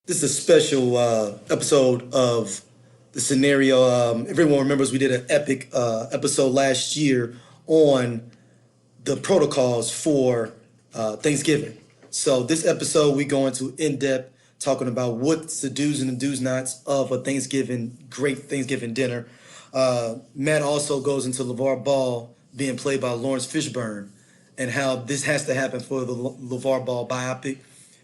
This is a special episode of the scenario. Everyone remembers we did an epic episode last year on the protocols for Thanksgiving. So this episode we go into in depth talking about what's the do's and the do's nots of a great Thanksgiving dinner. Matt also goes into LeVar Ball being played by Lawrence Fishburne and how this has to happen for the LeVar Ball biopic.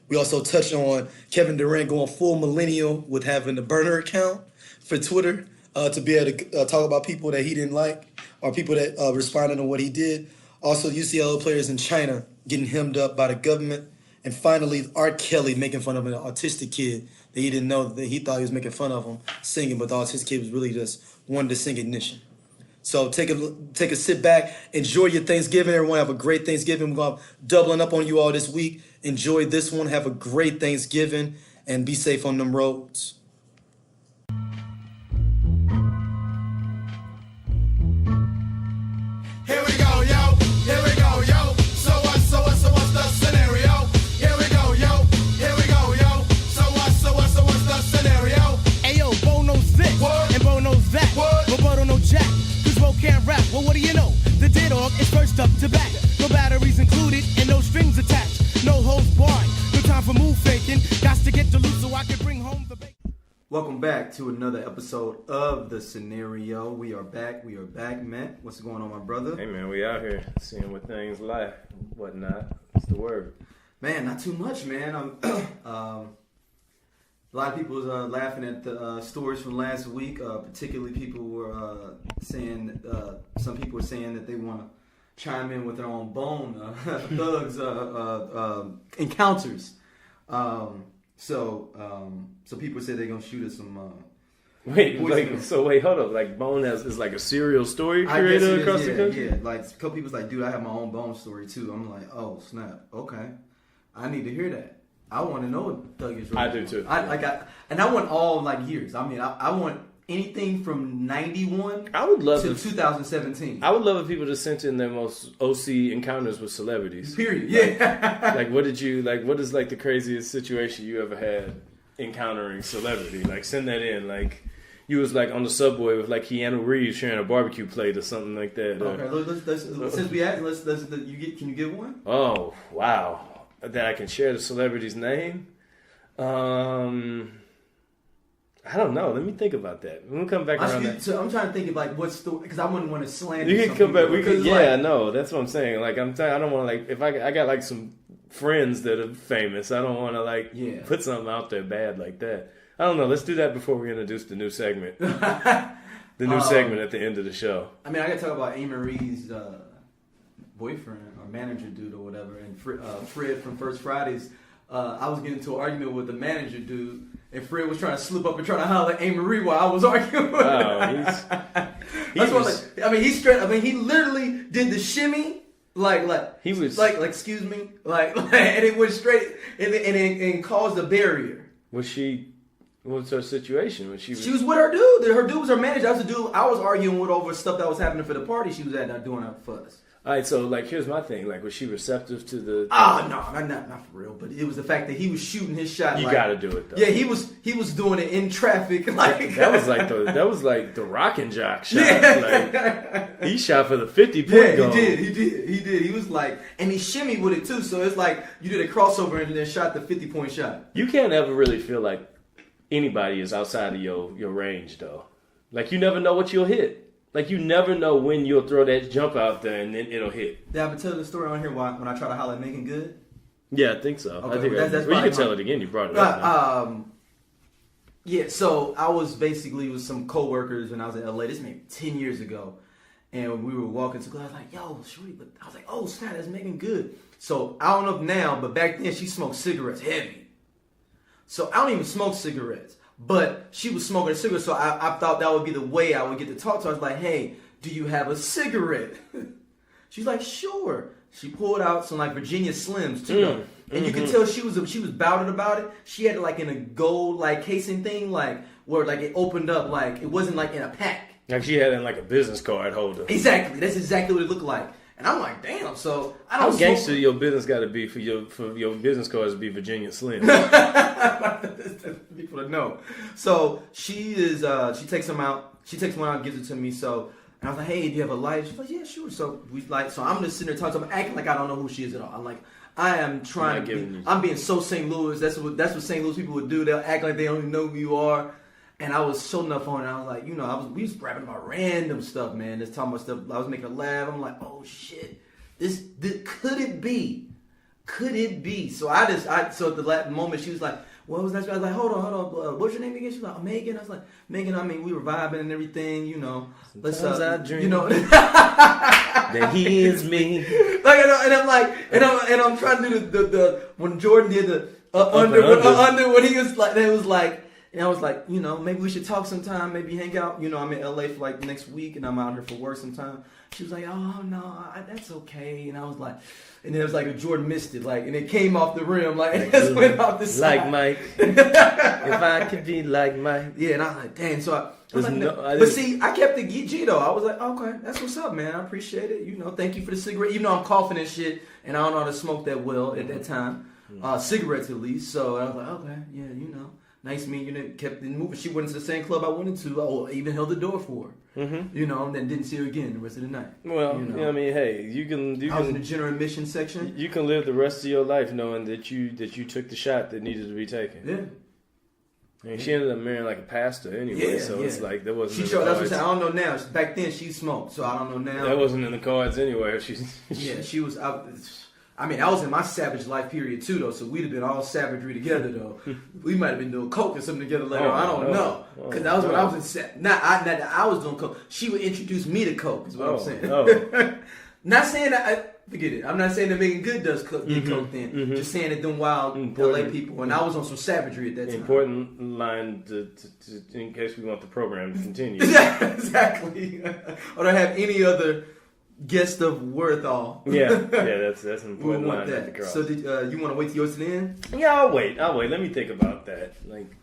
We also touched on Kevin Durant going full millennial with having a burner account for Twitter to be able to talk about people that he didn't like or people that responded on what he did. Also, UCLA players in China getting hemmed up by the government. And finally, R. Kelly making fun of an autistic kid that he didn't know that he thought he was making fun of him singing, but the autistic kid was really just wanted to sing Ignition. So take a sit back, enjoy your Thanksgiving. Everyone have a great Thanksgiving. We're going to doubling up on you all this week. Enjoy this one. Have a great Thanksgiving and be safe on them roads. Here we go, yo. Here we go, yo. So what's the scenario? Here we go, yo. Here we go, yo. So what's the scenario? Ayo, Bo knows this, What? and Bo knows that. What? But Bo don't know jack, cause Bo can't rap. Well, what do you know? The D-Dog is first up to bat. No batteries included, and no strings attached. No holds barred, no time for move faking. Got to get the loot so I can bring home the bacon. Welcome back to another episode of The Scenario. We are back, Matt. What's going on, my brother? Hey man, we out here seeing what things like, whatnot. What's the word? Man, not too much, man. A lot of people are laughing at the stories from last week. Particularly, people were saying, some people were saying that they want to chime in with their own bone thugs encounters. So people say they're gonna shoot us some. Wait, voicemail. hold up. Like Bone is like a serial story I guess creator it is, across the country? Yeah, like a couple people's like, dude, I have my own bone story too. I'm like, oh snap, okay, I need to hear that. I want to know what Thug is. I do too. I want all like years. I mean, I want anything from 91 I would love to if 2017. I would love if people just sent in their most OC encounters with celebrities. Period. Yeah. Like, what is like the craziest situation you ever had encountering celebrity? Like, send that in. Like, you was like on the subway with like Keanu Reeves sharing a barbecue plate or something like that. Okay, let's since we asked, can you give one? Oh wow, that I can share the celebrity's name. I don't know. Let me think about that. We'll come back around that. So I'm trying to think of like what's the, because I wouldn't want to slander. You can some come back. people, We could. because, Yeah, like, no, that's what I'm saying. Like I don't want to like if I got like some friends that are famous. I don't want to like put something out there bad like that. I don't know. Let's do that before we introduce the new segment. The new segment at the end of the show. I mean, I gotta talk about A. Marie's boyfriend or manager dude or whatever, and Fred from First Fridays. I was getting into an argument with the manager dude, and Fred was trying to slip up and trying to holler at A. Marie while I was arguing with him. He literally did the shimmy, excuse me, and it went straight and caused a barrier. What's her situation? She was with her dude. Her dude was her manager. That was the dude I was arguing with over stuff that was happening for the party she was at, doing her fuss. All right, so like, here's my thing. Like, was she receptive to the? Oh no, not for real. But it was the fact that he was shooting his shot. You got to do it though. Yeah, he was doing it in traffic. Like that was like the rock and jock shot. Yeah. Like, he shot for the 50-point goal. He did. He was like, and he shimmied with it too. So it's like you did a crossover and then shot the 50-point shot. You can't ever really feel like anybody is outside of your range though. Like you never know what you'll hit. Like, you never know when you'll throw that jump out there and then it'll hit. Did I ever tell the story on here when I try to holler at Megan Good? Yeah, I think so. Okay, I think you can tell it again. You brought it up. Yeah, so I was basically with some coworkers when I was in LA. This maybe 10 years ago. And we were walking to class. I was like, yo, shorty. But I was like, oh, snap, that's Megan Good. So I don't know if now, but back then she smoked cigarettes heavy. So I don't even smoke cigarettes. But she was smoking a cigarette, so I thought that would be the way I would get to talk to her. I was like, hey, do you have a cigarette? She's like, sure. She pulled out some like Virginia Slims too. And you could tell she was bouted about it. She had it like in a gold like casing thing, like where like it opened up, like it wasn't like in a pack. Like she had it in like a business card holder. Exactly. That's exactly what it looked like. And I'm like, damn. So I How don't. gangster your business got to be for your business cards to be Virginia Slim? People to know. So she is. She takes them out. She takes one out, and gives it to me. So. And I was like, hey, do you have a light? She's like, yeah, sure. So I'm just sitting there talking to her, acting like I don't know who she is at all. I'm like, I am trying to be, I'm being so St. Louis. That's what St. Louis people would do. They'll act like they don't even know who you are. And I was so enough on it. I was like, we was rapping about random stuff, man. Just talking about stuff. I was making her laugh. I'm like, oh shit, this could it be? Could it be? So so at the moment she was like, what was that? I was like, hold on. What's your name again? She was like, Megan. I was like, Megan. I mean, we were vibing and everything, Let's I dream, that he is me. Like, and I'm trying to do the when Jordan did the under when he was like, it was like. And I was like, maybe we should talk sometime, maybe hang out. I'm in LA for like next week and I'm out here for work sometime. She was like, oh, no, that's okay. And I was like, and then it was like a Jordan missed it, like, and it came off the rim, like, it just went off the side. Like Mike. If I could be like Mike. Yeah, and I was like, dang. So I was like, but see, I kept the G though. I was like, okay, that's what's up, man. I appreciate it. Thank you for the cigarette. Even though I'm coughing and shit and I don't know how to smoke that well at that time. Cigarettes at least. So I was like, okay, yeah, nice meeting you. Kept it moving. She went to the same club I went into. I even held the door for her. Mm-hmm. And then didn't see her again the rest of the night. Well, I mean, hey, you can. I was in the general admission section. You can live the rest of your life knowing that you took the shot that needed to be taken. Yeah. I mean, she ended up marrying like a pastor anyway, so it's like that wasn't. She showed. That's what I don't know now. Back then she smoked, so I don't know now. That wasn't in the cards anyway. She was out. I mean, I was in my savage life period too, though. So we'd have been all savagery together, though. We might have been doing coke or something together later. I don't know, because that was when I was in. I was doing coke. She would introduce me to coke. Is what I'm saying. Not saying that. Forget it. I'm not saying that Megan Good does coke then. Mm-hmm. Just saying that them wild LA people. And I was on some savagery at that time. Important line to in case we want the program to continue. Exactly. Or to have any other guest of worthall. Yeah, that's an important line that. To cross. So did you want to wait till yours to the end? Yeah, I'll wait. Let me think about that. Like,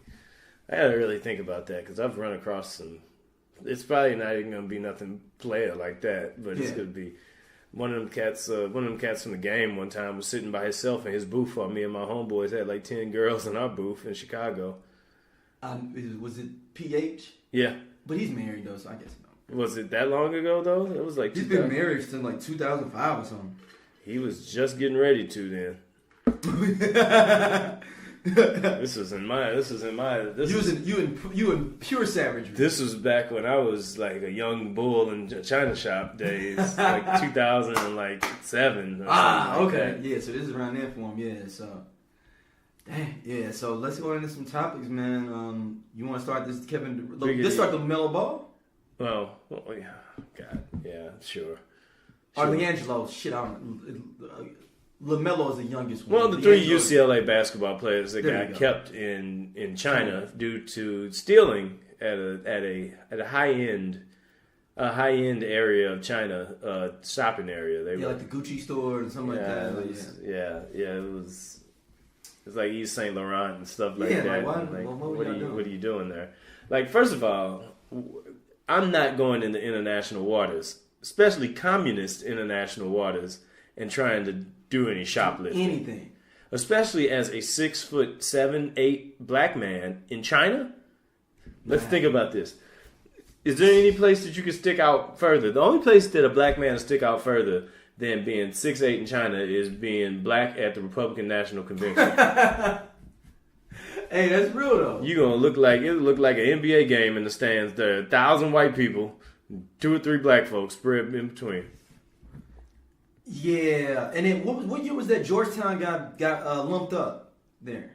I gotta really think about that because I've run across some. It's probably not even gonna be nothing player like that, but it's gonna be one of them cats. One of them cats from the game one time was sitting by himself in his booth while me and my homeboys had like 10 girls in our booth in Chicago. Was it PH? Yeah, but he's married though, so I guess no. Was it that long ago though? It was like he's been married since like 2005 or something. He was just getting ready to then. This was in pure savagery. This was back when I was like a young bull in China shop days, like 2007. Okay. Yeah, so this is around there for him. Yeah, so. Dang, yeah, so let's go into some topics, man. You want to start this, Kevin? Let's start the mellow ball. Well, yeah, God, yeah, sure. Or LiAngelo, shit, I don't know. LaMelo is the youngest one. Well, the three UCLA basketball players that got kept in China due to stealing at a high end area of China, shopping area. They were like the Gucci store and something like that. It was. It's like East Saint Laurent and stuff like that. What are you doing there? Like, first of all, I'm not going into international waters, especially communist international waters, and trying to do any shoplifting. Anything. Especially as a 6'7", 8" black man in China. Let's think about this. Is there any place that you can stick out further? The only place that a black man will stick out further than being 6'8" in China is being black at the Republican National Convention. Hey, that's real though. You're gonna look like an NBA game in the stands. There are 1,000 white people, 2 or 3 black folks spread in between. Yeah, and then what year was that Georgetown got lumped up there?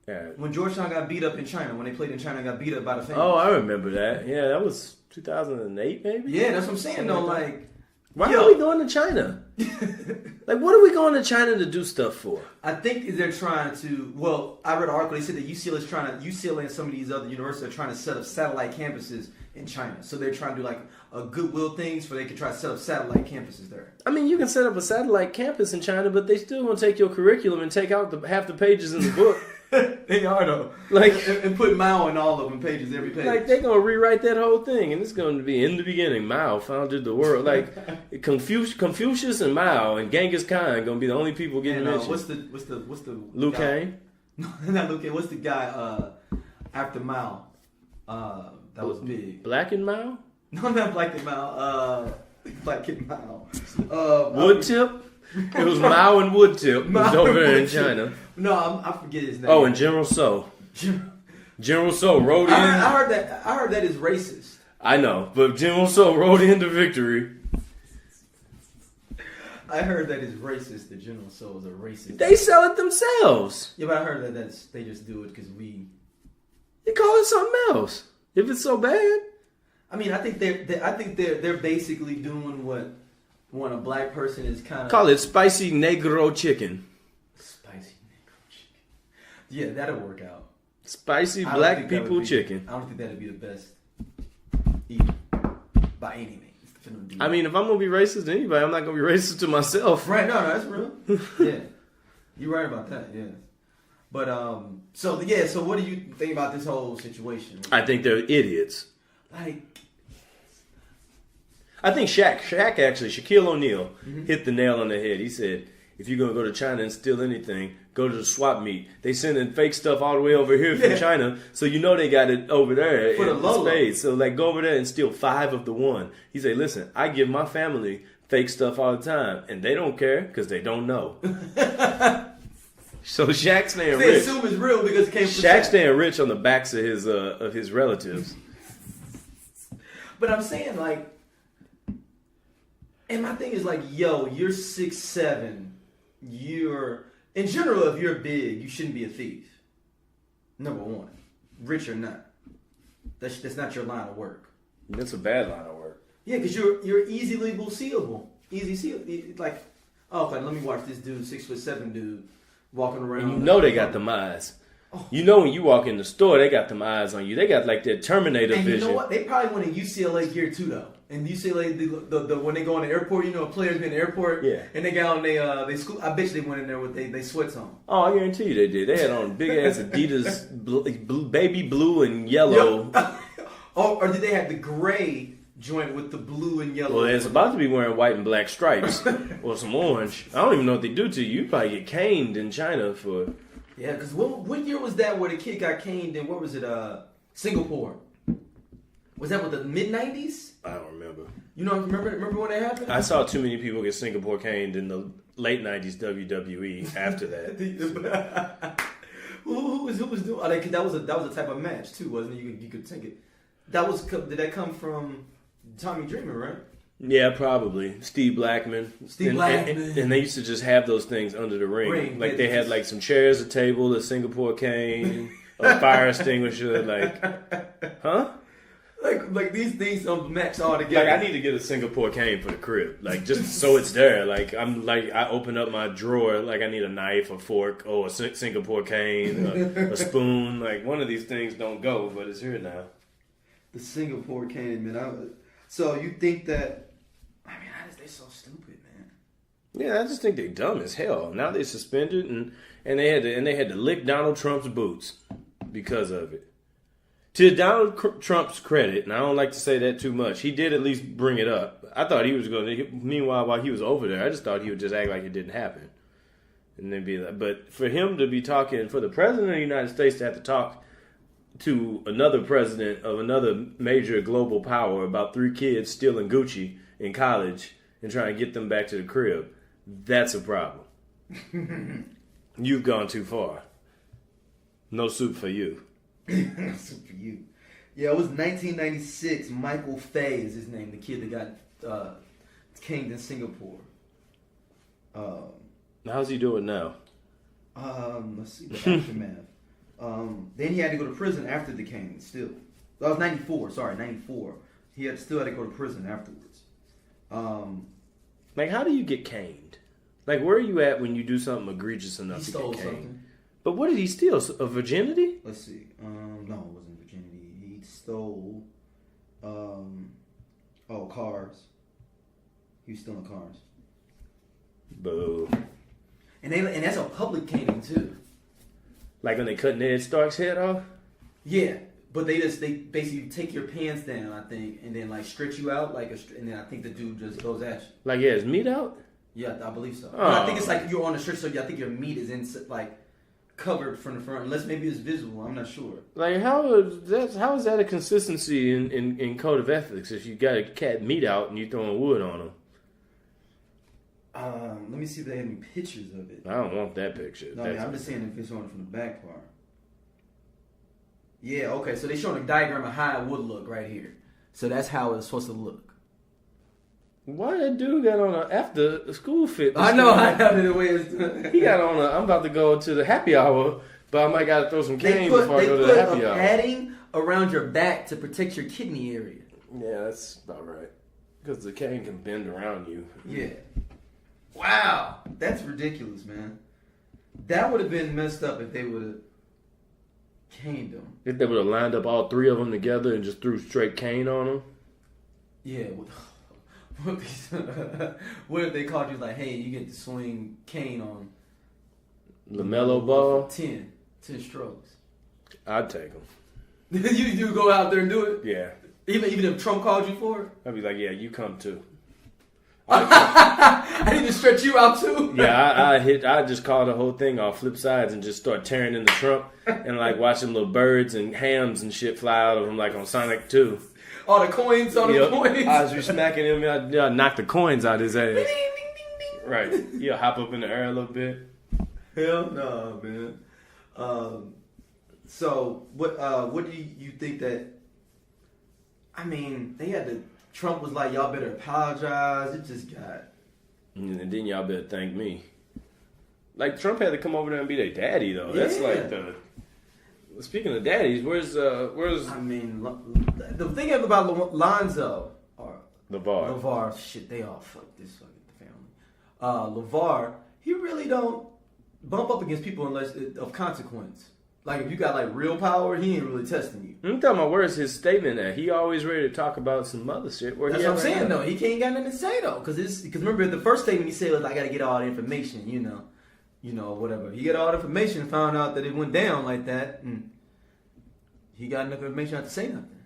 Yeah. When Georgetown got beat up in China, when they played in China, got beat up by the fans. Oh, I remember that. Yeah, that was 2008 maybe. Yeah, that's what I'm saying though. Like, why are we going to China? Like, what are we going to China to do stuff for? I think they're trying to. Well, I read an article. They said that UCLA and some of these other universities are trying to set up satellite campuses in China. So they're trying to do like a goodwill things where they can try to set up satellite campuses there. I mean, you can set up a satellite campus in China, but they still want to take your curriculum and take out half the pages in the book. They are though. Like, and put Mao in all of them pages, every page. Like they're gonna rewrite that whole thing, and it's gonna be in the beginning. Mao founded the world. Like Confucius and Mao and Genghis Khan gonna be the only people getting mentioned. What's the Liu guy? Kang? No, not Liu Kang. What's the guy after Mao? That was big. Black and Mao? No, not Black and Mao. Black and Mao. Woodtip? It was Mao and Woodtip. It was over there in China. No, I forget his name. Oh, and General Tso. General Tso rode in. I heard that is racist. I know, but General Tso rode into victory. I heard that is racist. That General Tso is a racist. They sell it themselves. Yeah, but I heard that they just do it because we. They call it something else. If it's so bad. I mean, I think they're basically doing what when a black person is kind of call it spicy negro chicken. Spicy negro chicken. Yeah, that'll work out. Spicy black people chicken. I don't think that'd be the best either, by any means. I mean, if I'm gonna be racist to anybody, I'm not gonna be racist to myself. Right? No, that's real. Yeah, you're right about that. Yeah, but so what do you think about this whole situation? I think they're idiots. Like, I think Shaquille O'Neal hit the nail on the head. He said, if you're going to go to China and steal anything, go to the swap meet. They sending fake stuff all the way over here from China, so you know they got it over there for the low spades. So like, go over there and steal 5 of the 1. He said, listen, I give my family fake stuff all the time, and they don't care because they don't know. So Shaq's staying rich. They assume it's real because it came from Shaq's staying rich on the backs of his relatives. But I'm saying, like, and my thing is like, yo, you're 6'7". You're, in general, if you're big, you shouldn't be a thief. Number one, rich or not, that's not your line of work. That's a bad line of work. Yeah, because you're easily seeable. Easy seal. Like, oh, okay, let me watch this dude, 6'7" dude, walking around. And you know they got them eyes. Oh. You know when you walk in the store, they got them eyes on you. They got like that Terminator vision. And you know what? They probably went in UCLA gear too, though. And UCLA, the when they go in the airport, you know, players be in the airport. Yeah. And they got on they school. I bet you they went in there with they sweats on. Oh, I guarantee you they did. They had on big ass Adidas, baby blue and yellow. Yep. Or did they have the gray joint with the blue and yellow? Well, it's about to be wearing white and black stripes or some orange. I don't even know what they do to you. You probably get caned in China for. Yeah, because what year was that where the kid got caned in, what was it, Singapore? Was that with the mid-90s? I don't remember. You know, remember when that happened? I saw too many people get Singapore caned in the late 90s WWE after that. who was doing? Oh, that was a type of match too, wasn't it? You could take it. Did that come from Tommy Dreamer, right? Yeah, probably. Steve Blackman. And they used to just have those things under the ring. Like they had like some chairs, a table, a Singapore cane, a fire extinguisher. Like, huh? Like these things don't match all together. Like I need to get a Singapore cane for the crib. Like just so it's there. Like I open up my drawer. Like I need a knife, a fork, a Singapore cane, a spoon. Like one of these things don't go, but it's here now. The Singapore cane, man. So you think that? I mean, they're so stupid, man. Yeah, I just think they're dumb as hell. Now they suspended and they had to lick Donald Trump's boots because of it. To Donald Trump's credit, and I don't like to say that too much, he did at least bring it up. I thought he was going to. Meanwhile, while he was over there, I just thought he would just act like it didn't happen, and then be like. But for him to be talking, for the president of the United States to have to talk to another president of another major global power about 3 kids stealing Gucci in college and trying to get them back to the crib, that's a problem. You've gone too far. No soup for you. No soup for you. Yeah, it was 1996. Michael Fay is his name, the kid that got caned in Singapore. How's he doing now? Let's see the aftermath. Then he had to go to prison after the cane. Still, that was 94. Sorry, 94. He still had to go to prison afterwards. Like, how do you get caned? Like, where are you at when you do something egregious enough to get caned? Something. But what did he steal? A virginity? Let's see. No, it wasn't virginity. He stole, cars. He was stealing cars. Boo. And that's a public caning too. Like when they cutting Ned Stark's head off? Yeah, but they basically take your pants down, I think, and then like stretch you out and then I think the dude just goes at you. Like, yeah, is meat out? Yeah, I believe so. Oh. But I think it's like you're on a shirt, so I think your meat is in like covered from the front, unless maybe it's visible. I'm not sure. Like, how is that a consistency in code of ethics if you got a cat meat out and you throwing wood on them? Let me see if they have any pictures of it. I don't want that picture. No, I'm just saying if it's on from the back part. Yeah, okay, so they're showing a diagram of how it would look right here. So that's how it's supposed to look. Why that dude got on a after school fit? I know the way it's He got on a. I'm about to go to the happy hour, but I might got to throw some cane before I go to the happy They put hour. padding around your back to protect your kidney area. Yeah, that's about right. Because the cane can bend around you. Yeah. Wow, that's ridiculous, man. That would have been messed up if they would have caned them. If they would have lined up all three of them together and just threw straight cane on them. Yeah. What if they called you like, hey, you get to swing cane on LaMelo Ball? 10 strokes. I'd take them. you go out there and do it? Yeah. Even if Trump called you for it? I'd be like, yeah, you come too. I need to stretch you out too. Yeah, I just call the whole thing off flip sides and just start tearing in the trunk and like watching little birds and hams and shit fly out of them like on Sonic 2. All the coins on the coins. As we smacking him, I knock the coins out his ass. Right. He'll hop up in the air a little bit. Hell no, man. So what do you think that? I mean, Trump was like, y'all better apologize. It just got. And then y'all better thank me. Like Trump had to come over there and be their daddy though. That's like the. Speaking of daddies, where's? I mean, the thing about Lonzo or LeVar. Shit, they all fucked this fucking family. LeVar, he really don't bump up against people unless of consequence. Like if you got like real power, he ain't really testing you. I'm talking about where's his statement at? He always ready to talk about some other shit. That's what I'm saying though. He can't got nothing to say though, because remember the first statement he said was I got to get all the information, you know, whatever. He got all the information, found out that it went down like that, and he got enough information not to say nothing.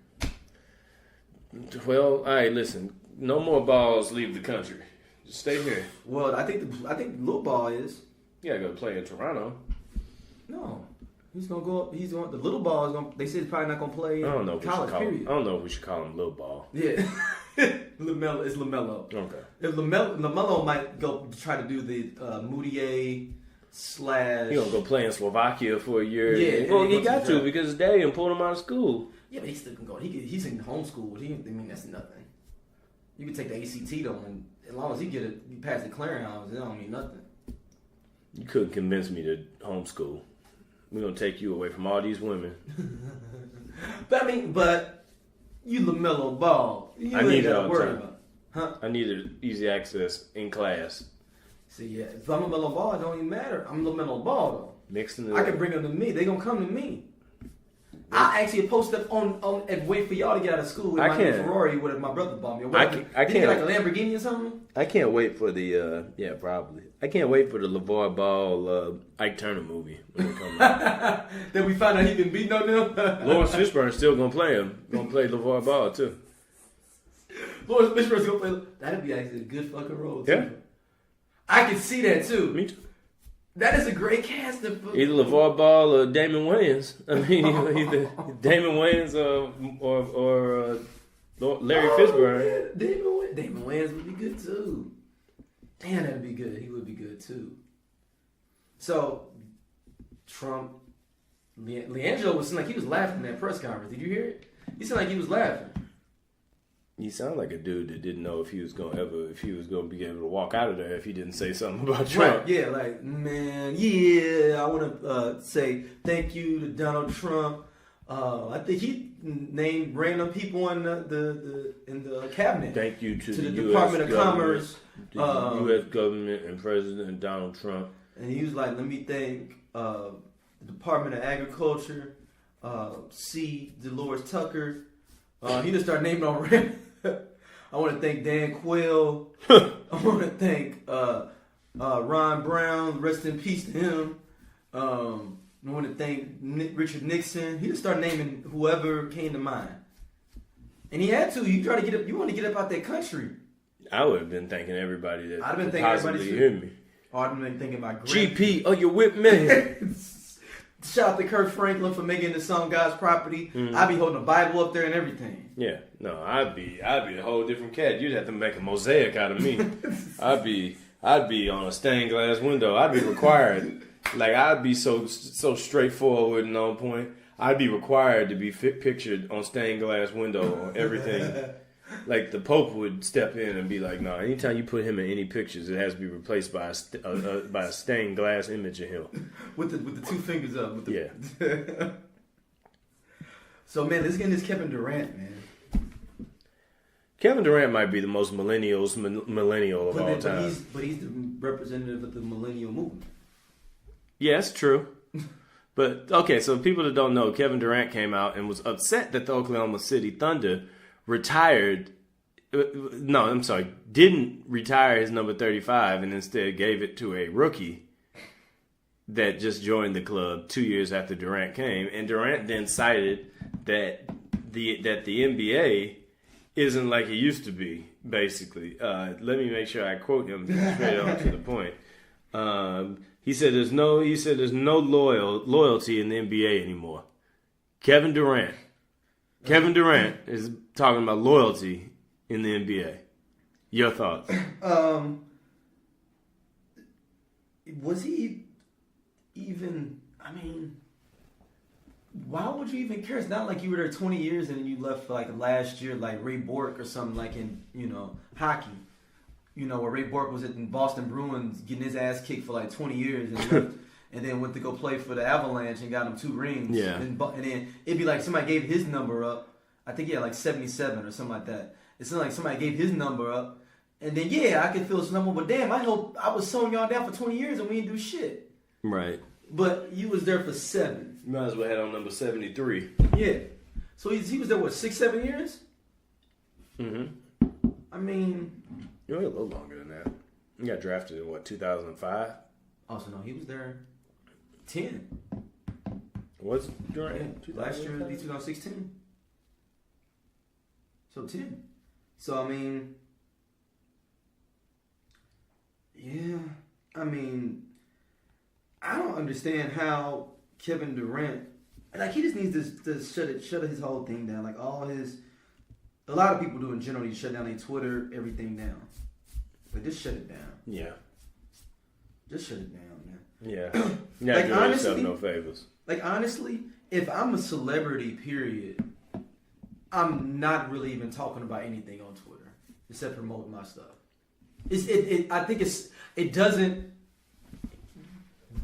Well, all right, listen. No more balls leave the country. Just stay here. Well, I think Lil Ball is. You gotta go play in Toronto. No. He's gonna go up. The little ball is gonna. They said he's probably not gonna play. I don't know. Period. I don't know if we should call him Lil Ball. Yeah, LaMelo. It's LaMelo. Okay. If LaMelo might go try to do the Moutier / He gonna go play in Slovakia for a year. Yeah. Well, he got to because his daddy pulled him out of school. Yeah, but he still can go. He's in homeschool. That's nothing. You can take the ACT though, and as long as he pass the clearinghouse, it don't mean nothing. You couldn't convince me to homeschool. We're gonna take you away from all these women. But you LaMelo Ball. You I ain't need it gotta all worry the time. about. Huh? I needed easy access in class. See, yeah, if I'm LaMelo Ball, it don't even matter. I'm LaMelo Ball though. Mixing it I up. can bring them to me. They gonna come to me. I actually post up on and wait for y'all to get out of school with my new Ferrari with my brother bought me. I can't like a Lamborghini or something. I can't wait for the probably. I can't wait for the LeVar Ball Ike Turner movie when it comes out. Then we find out he been beating on them. Lawrence Fishburne's still gonna play him. Gonna play LeVar Ball too. Lawrence Fishburne's gonna play. That'd be actually a good fucking role too. Yeah. I can see that too. Me too. That is a great casting. Either LeVar Ball or Damon Wayans. I mean, either Damon Wayans or Larry Fishburne. Yeah. Damon Wayans would be good too. Damn, that'd be good. He would be good too. So, Trump, LeAngelo was like he was laughing in that press conference. Did you hear it? He sounded like he was laughing. He sounded like a dude that didn't know if he was gonna be able to walk out of there if he didn't say something about Trump. Right, yeah, like, man, yeah, I want to say thank you to Donald Trump. I think he named random people in the cabinet. Thank you to the Department of Commerce, the U.S. government and President Donald Trump. And he was like, let me thank the Department of Agriculture, C. Dolores Tucker. He just started naming all random. I want to thank Dan Quayle. I want to thank Ron Brown. Rest in peace to him. want to thank Richard Nixon. He just started naming whoever came to mind. And he had to. You try to get up. You want to get up out that country. I would have been thanking everybody that I'd have been could thanking possibly everybody hear me. Or I'd have been thinking about GP, oh, you with me? Shout out to Kirk Franklin for making the song God's Property. I'd be holding a Bible up there and everything. Yeah, no, I'd be a whole different cat. You'd have to make a mosaic out of me. I'd be on a stained glass window. I'd be required. Like, I'd be so straightforward and on point. I'd be required to be pictured on stained glass window on everything. Like, the Pope would step in and be like, no, anytime you put him in any pictures, it has to be replaced by a stained glass image of him. With the 2 fingers up. Yeah. So, man, let's get into this Kevin Durant, man. Kevin Durant might be the most millennial of all time. But he's the representative of the millennial movement. Yeah, it's true. But, okay, so people that don't know, Kevin Durant came out and was upset that the Oklahoma City Thunder didn't retire his number 35 and instead gave it to a rookie that just joined the club 2 years after Durant came. And Durant then cited that the NBA isn't like it used to be, basically. Let me make sure I quote him straight on to the point. He said there's no loyalty in the NBA anymore. Kevin Durant is talking about loyalty in the NBA. Your thoughts? Was he even? I mean, why would you even care? It's not like you were there 20 years and then you left like last year, like Ray Bork or something, like in hockey. Where Ray Bork was in Boston Bruins getting his ass kicked for like 20 years and left, and then went to go play for the Avalanche and got him 2 rings. Yeah. And then it'd be like somebody gave his number up. I think he had like 77 or something like that. It's not like somebody gave his number up. And then, I could feel some number, but damn, I was sewing y'all down for 20 years and we didn't do shit. Right. But you was there for 7. You might as well have on number 73. Yeah. So he was there, 6-7 years? Mm-hmm. I mean... You're a little longer than that. You got drafted in, 2005? Oh, so no, he was there 10. What's Durant? Yeah, last year would be 2016. So 10. So, I mean... Yeah. I mean... I don't understand how Kevin Durant... Like, he just needs to shut his whole thing down. Like, a lot of people do in general. You shut down their Twitter, everything down. But just shut it down. Yeah. Just shut it down, man. Yeah. You're not doing yourself no favors. Like, honestly, if I'm a celebrity, period, I'm not really even talking about anything on Twitter except promoting my stuff. I think it doesn't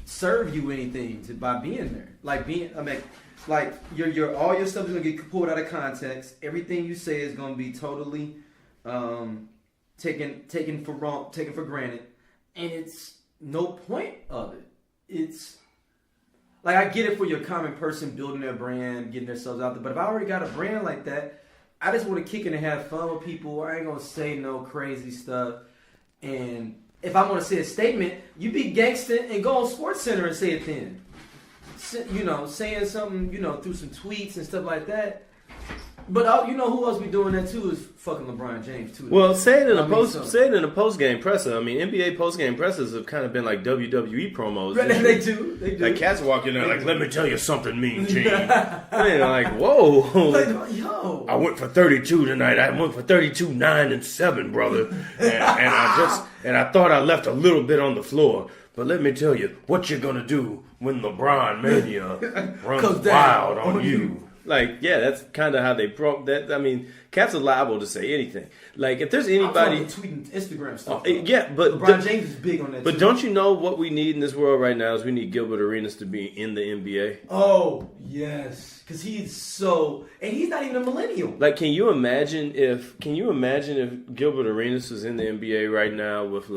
serve you anything by being there. Like your all your stuff is gonna get pulled out of context. Everything you say is gonna be totally taken for granted, and it's no point of it. It's like, I get it for your common person building their brand, getting themselves out there. But if I already got a brand like that, I just want to kick it and have fun with people. I ain't gonna say no crazy stuff. And if I want to say a statement, you be gangsta and go on SportsCenter and say it then. Saying something, through some tweets and stuff like that. But who else be doing that too is fucking LeBron James too. Well, say it in a post game presser. I mean, NBA post game pressers have kind of been like WWE promos. Right, they do. Like, cats walk in there like, let me tell you something, Mean Gene. Like, whoa. Like, yo. I went for 32 tonight. I went for 32, 9, and 7, brother. And I thought I left a little bit on the floor. But let me tell you, what you're gonna do when LeBron Mania runs wild on you. Like, yeah, that's kind of how they that. I mean, cats are liable to say anything. Like, if there's anybody I'm tweeting Instagram stuff. But LeBron James is big on that. But don't you know what we need in this world right now is we need Gilbert Arenas to be in the NBA. Oh yes, because and he's not even a millennial. Like, can you imagine if Gilbert Arenas was in the NBA right now with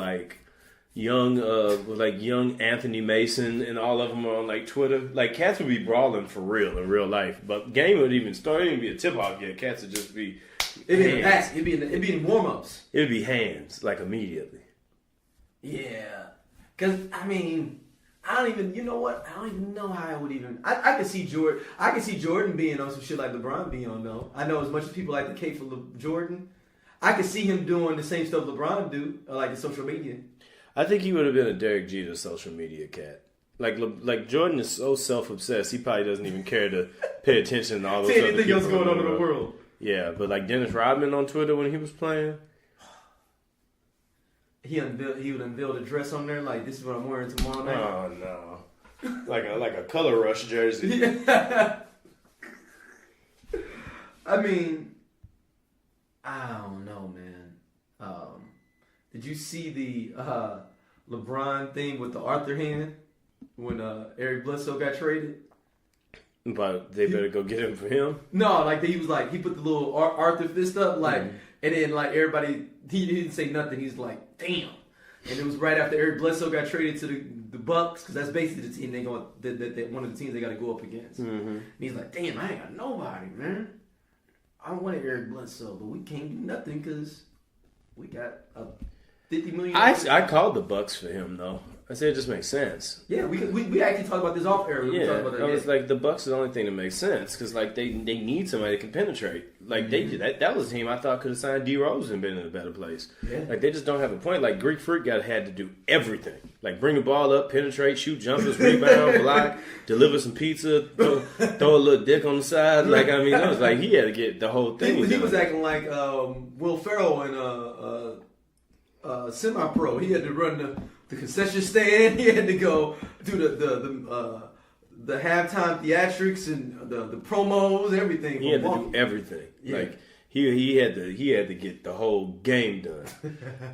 young Anthony Mason and all of them are on like Twitter? Like, cats would be brawling for real in real life, but game would even start. It wouldn't be a tip off yet. Cats would just be. It'd be in the back. It'd be in warm ups. It'd be hands like immediately. Yeah, because I mean, I don't even. You know what? I don't even know how I would even. I could see Jordan. I could see Jordan being on some shit like LeBron being on though. I know as much as people like to cape for Jordan, I could see him doing the same stuff LeBron do, like the social media. I think he would have been a Derek Jeter social media cat. Like Jordan is so self-obsessed, he probably doesn't even care to pay attention to all those other anything people else going on in the world. Yeah, but like Dennis Rodman on Twitter when he was playing, he would unveil a dress on there like, this is what I'm wearing tomorrow night. Oh no, like a Color Rush jersey. I mean, I don't know, man. Did you see the LeBron thing with the Arthur hand when Eric Bledsoe got traded? But they better go get him for him. No, like he was like, he put the little Arthur fist up, like, and then like everybody, he didn't say nothing. He's like, damn. And it was right after Eric Bledsoe got traded to the Bucks, because that's basically the team they go, that one of the teams they got to go up against. Mm-hmm. And he's like, damn, I ain't got nobody, man. I wanted Eric Bledsoe, but we can't do nothing because we got a $50 million. I called the Bucks for him though. I said it just makes sense. Yeah, we actually talked about this off air. Yeah, I was like, the Bucks is the only thing that makes sense because like they need somebody that can penetrate. Like they did that was a team I thought could have signed D Rose and been in a better place. Yeah. Like they just don't have a point. Like Greek Freak had to do everything. Like bring the ball up, penetrate, shoot jumpers, rebound, block, deliver some pizza, throw a little dick on the side. Like I mean, it was like he had to get the whole thing. He was acting like Will Ferrell in Semi-Pro. He had to run the concession stand. He had to go do the halftime theatrics and the promos, everything. He had to do everything. Yeah. Like he had to get the whole game done.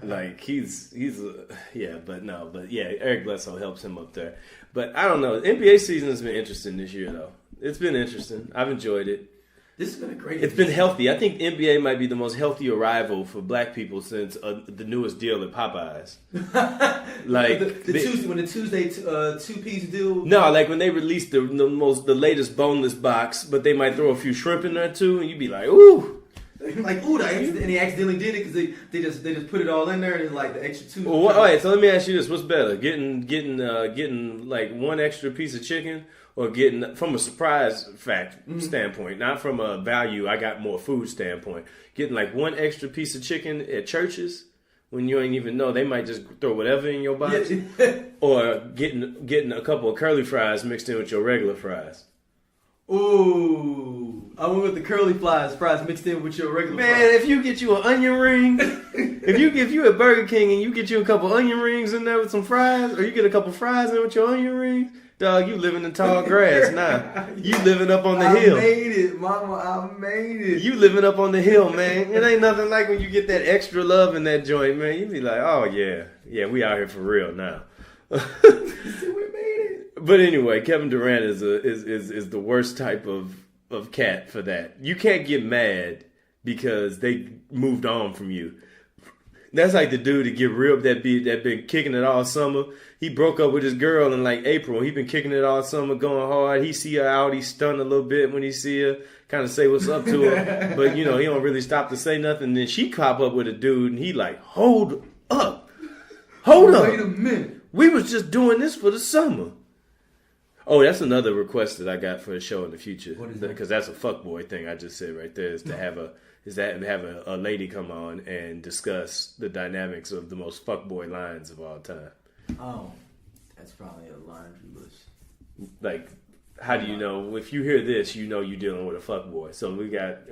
Like but Eric Bledsoe helps him up there. But I don't know. NBA season has been interesting this year though. It's been interesting. I've enjoyed it. This has been a great. It's been healthy. I think NBA might be the most healthy arrival for black people since the newest deal at Popeyes. Like when the Tuesday 2-piece deal. No, like when they released the latest boneless box, but they might throw a few shrimp in there too, and you'd be like, ooh. Like ooh, and he accidentally did it because they just put it all in there and it's like the extra two. Well, all right, so let me ask you this: what's better, getting like one extra piece of chicken? Or getting from a surprise standpoint, not from a value, I got more food standpoint. Getting like one extra piece of chicken at churches when you ain't even know, they might just throw whatever in your box. Yeah. Or getting a couple of curly fries mixed in with your regular fries. Ooh, I went with the curly fries mixed in with your regular fries. Man, if you get you an onion ring, if you at Burger King and you get you a couple onion rings in there with some fries, or you get a couple fries in with your onion rings, dog, you living in tall grass now. You living up on the hill. I made it, mama. I made it. You living up on the hill, man. It ain't nothing like when you get that extra love in that joint, man. You be like, oh yeah, we out here for real now. We made it. But anyway, Kevin Durant is the worst type of cat for that. You can't get mad because they moved on from you. That's like the dude to get real that been kicking it all summer. He broke up with his girl in like April. He been kicking it all summer, going hard. He see her out. He stunned a little bit when he see her, kind of say what's up to her. But, he don't really stop to say nothing. Then she cop up with a dude, and he like, hold up. Wait a minute. We was just doing this for the summer. Oh, that's another request that I got for a show in the future. What is that? Because that's a fuckboy thing I just said right there, is to have a lady come on and discuss the dynamics of the most fuckboy lines of all time. Oh, that's probably a laundry list. Like, how do you know? If you hear this, you know you're dealing with a fuckboy. So we got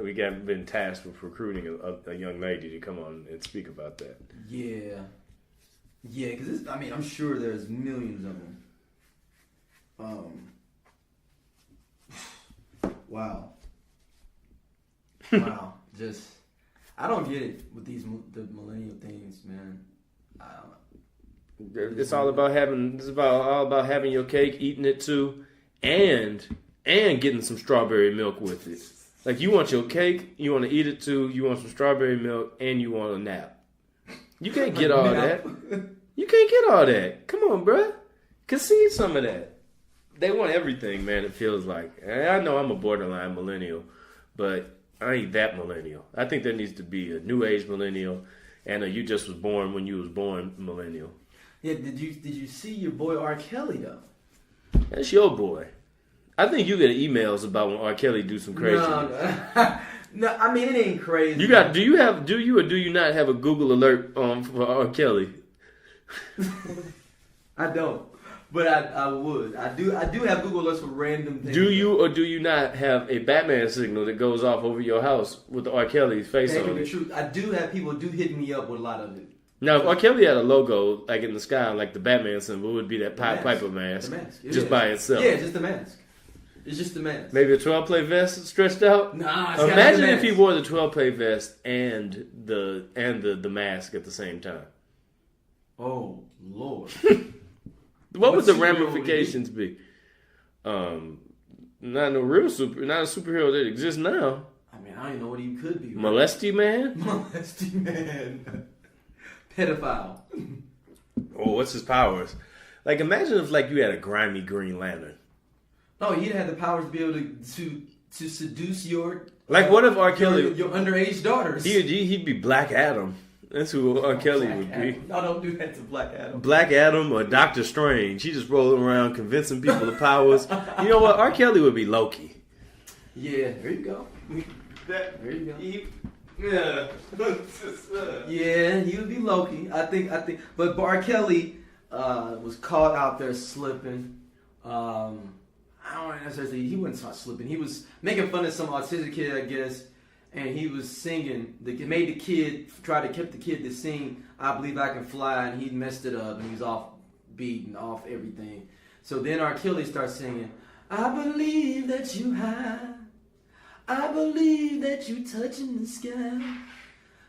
been tasked with recruiting a young lady to come on and speak about that. Yeah, because I'm sure there's millions of them. Wow. Just, I don't get it with the millennial things, man. I don't know. It's all about having your cake, eating it too, and getting some strawberry milk with it. Like you want your cake, you want to eat it too, you want some strawberry milk, and you want a nap. You can't get all that. You can't get all that. Come on, bruh. Concede some of that. They want everything, man, it feels like. I know I'm a borderline millennial, but I ain't that millennial. I think there needs to be a new age millennial and you just was born when you was born millennial. Yeah, did you see your boy R. Kelly though? That's your boy. I think you get emails about when R. Kelly do some crazy. No, I mean it ain't crazy. Do you or do you not have a Google alert for R. Kelly? I don't, but I would. I do have Google alerts for random things. Do you or do you not have a Batman signal that goes off over your house with the R. Kelly's face That on could be it? true. I do have people do hit me up with a lot of it. Now, if R. Kelly had a logo like in the sky, like the Batman symbol, it would be that Pied Piper mask, The mask. just by itself. Yeah, just the mask. It's just the mask. Maybe a 12-play vest stretched out. Nah, it's imagine gotta if be he the wore the 12-play vest and the mask at the same time. Oh Lord. What would the superhero would he ramifications be? Not a superhero that exists now. I mean, I don't even know what he could be. Right? Molesty man? Molesty man. Pedophile. Oh, what's his powers? Like, imagine if like you had a grimy Green Lantern. No, he'd have the powers to be able to seduce your Like, what if R. Kelly your underage daughters? He'd be Black Adam. That's who R. Kelly would be. No, don't do that to Black Adam. Black Adam or Doctor Strange. He just rolling around convincing people of powers. You know what? R. Kelly would be Loki. Yeah, there you go. There you go. Yeah. Yeah, he would be Loki. I think. But R. Kelly was caught out there slipping. I don't necessarily. He wouldn't start slipping. He was making fun of some autistic kid, I guess, and he was singing. Made the kid try to keep the kid to sing "I Believe I Can Fly," and he messed it up, and he was off beat and off everything. So then R. Kelly starts singing, "I believe that you high. I believe that you touching the sky.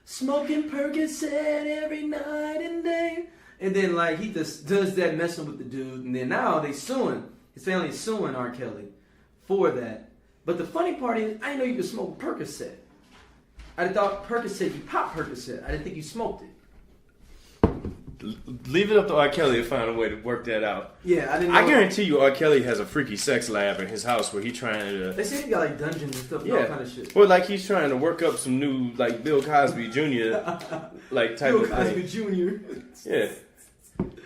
Smoking Percocet every night and day." And then like he just does that messing with the dude, and then now they suing. His family's suing R. Kelly for that. But the funny part is, I didn't know you could smoke Percocet. I thought Percocet, you pop Percocet. I didn't think you smoked it. Leave it up to R. Kelly to find a way to work that out. Yeah, I didn't know. I guarantee you R. Kelly has a freaky sex lab in his house where he's trying to... They say he got like dungeons and stuff and all kind of shit. Or like he's trying to work up some new, like Bill Cosby Jr. like type Bill of Cosby thing. Jr. Yeah.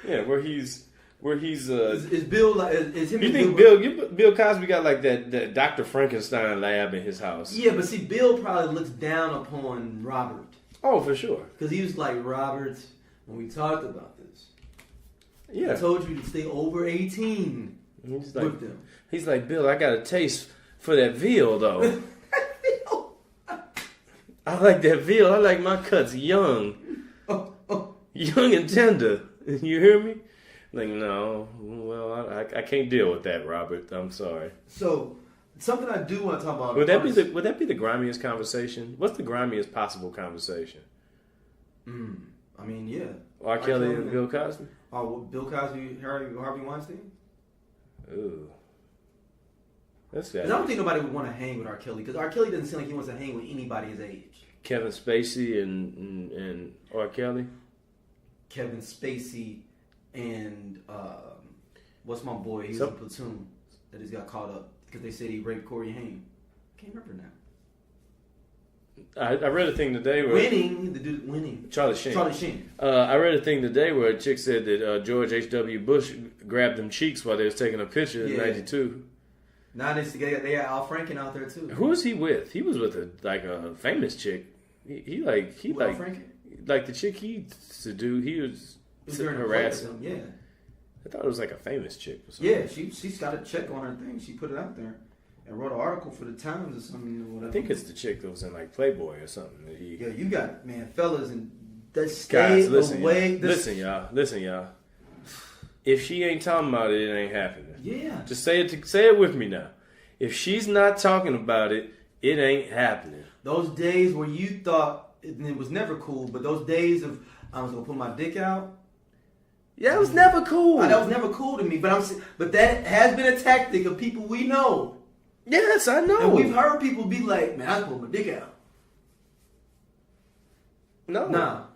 Yeah, where he's Is Bill like is him? You think Bill Cosby got like that Dr. Frankenstein lab in his house? Yeah, but see, Bill probably looks down upon Robert. Oh, for sure. Because he was like, Robert, when we talked about this, yeah, I told you to stay over 18 he's with them. He's like, Bill, I got a taste for that veal though. I like that veal. I like my cuts young, young and tender. You hear me? Like, no, well, I can't deal with that, Robert. I'm sorry. So, something I do want to talk about. Would that be the grimiest conversation? What's the grimiest possible conversation? I mean, yeah. R. Kelly and Bill Cosby? Bill Cosby, Harvey Weinstein? Ooh. That's sad. I don't think nobody would want to hang with R. Kelly, because R. Kelly doesn't seem like he wants to hang with anybody his age. Kevin Spacey and R. Kelly? Kevin Spacey and what's my boy? He was in Platoon that just got caught up because they said he raped Corey Haim. Can't remember now. I read a thing today where winning. Charlie Sheen. I I read a thing today where a chick said that George H.W. Bush grabbed them cheeks while they was taking a picture in '92. Now they got Al Franken out there too. Who was he with? He was with a famous chick. He Al Franken? Like the chick he seduced. He was harassing. Yeah. I thought it was like a famous chick or something. Yeah, she's got a check on her thing. She put it out there and wrote an article for the Times or something. Or whatever. I think it's the chick that was in like Playboy or something. Yeah, you got fellas and that guys, away. Listen, y'all. If she ain't talking about it, it ain't happening. Yeah. Just say it with me now. If she's not talking about it, it ain't happening. Those days where you thought it was never cool, but those days of I was gonna put my dick out. Yeah, it was never cool. That was never cool to me. But that has been a tactic of people we know. Yes, I know. And we've heard people be like, "Man, I put my dick out." No,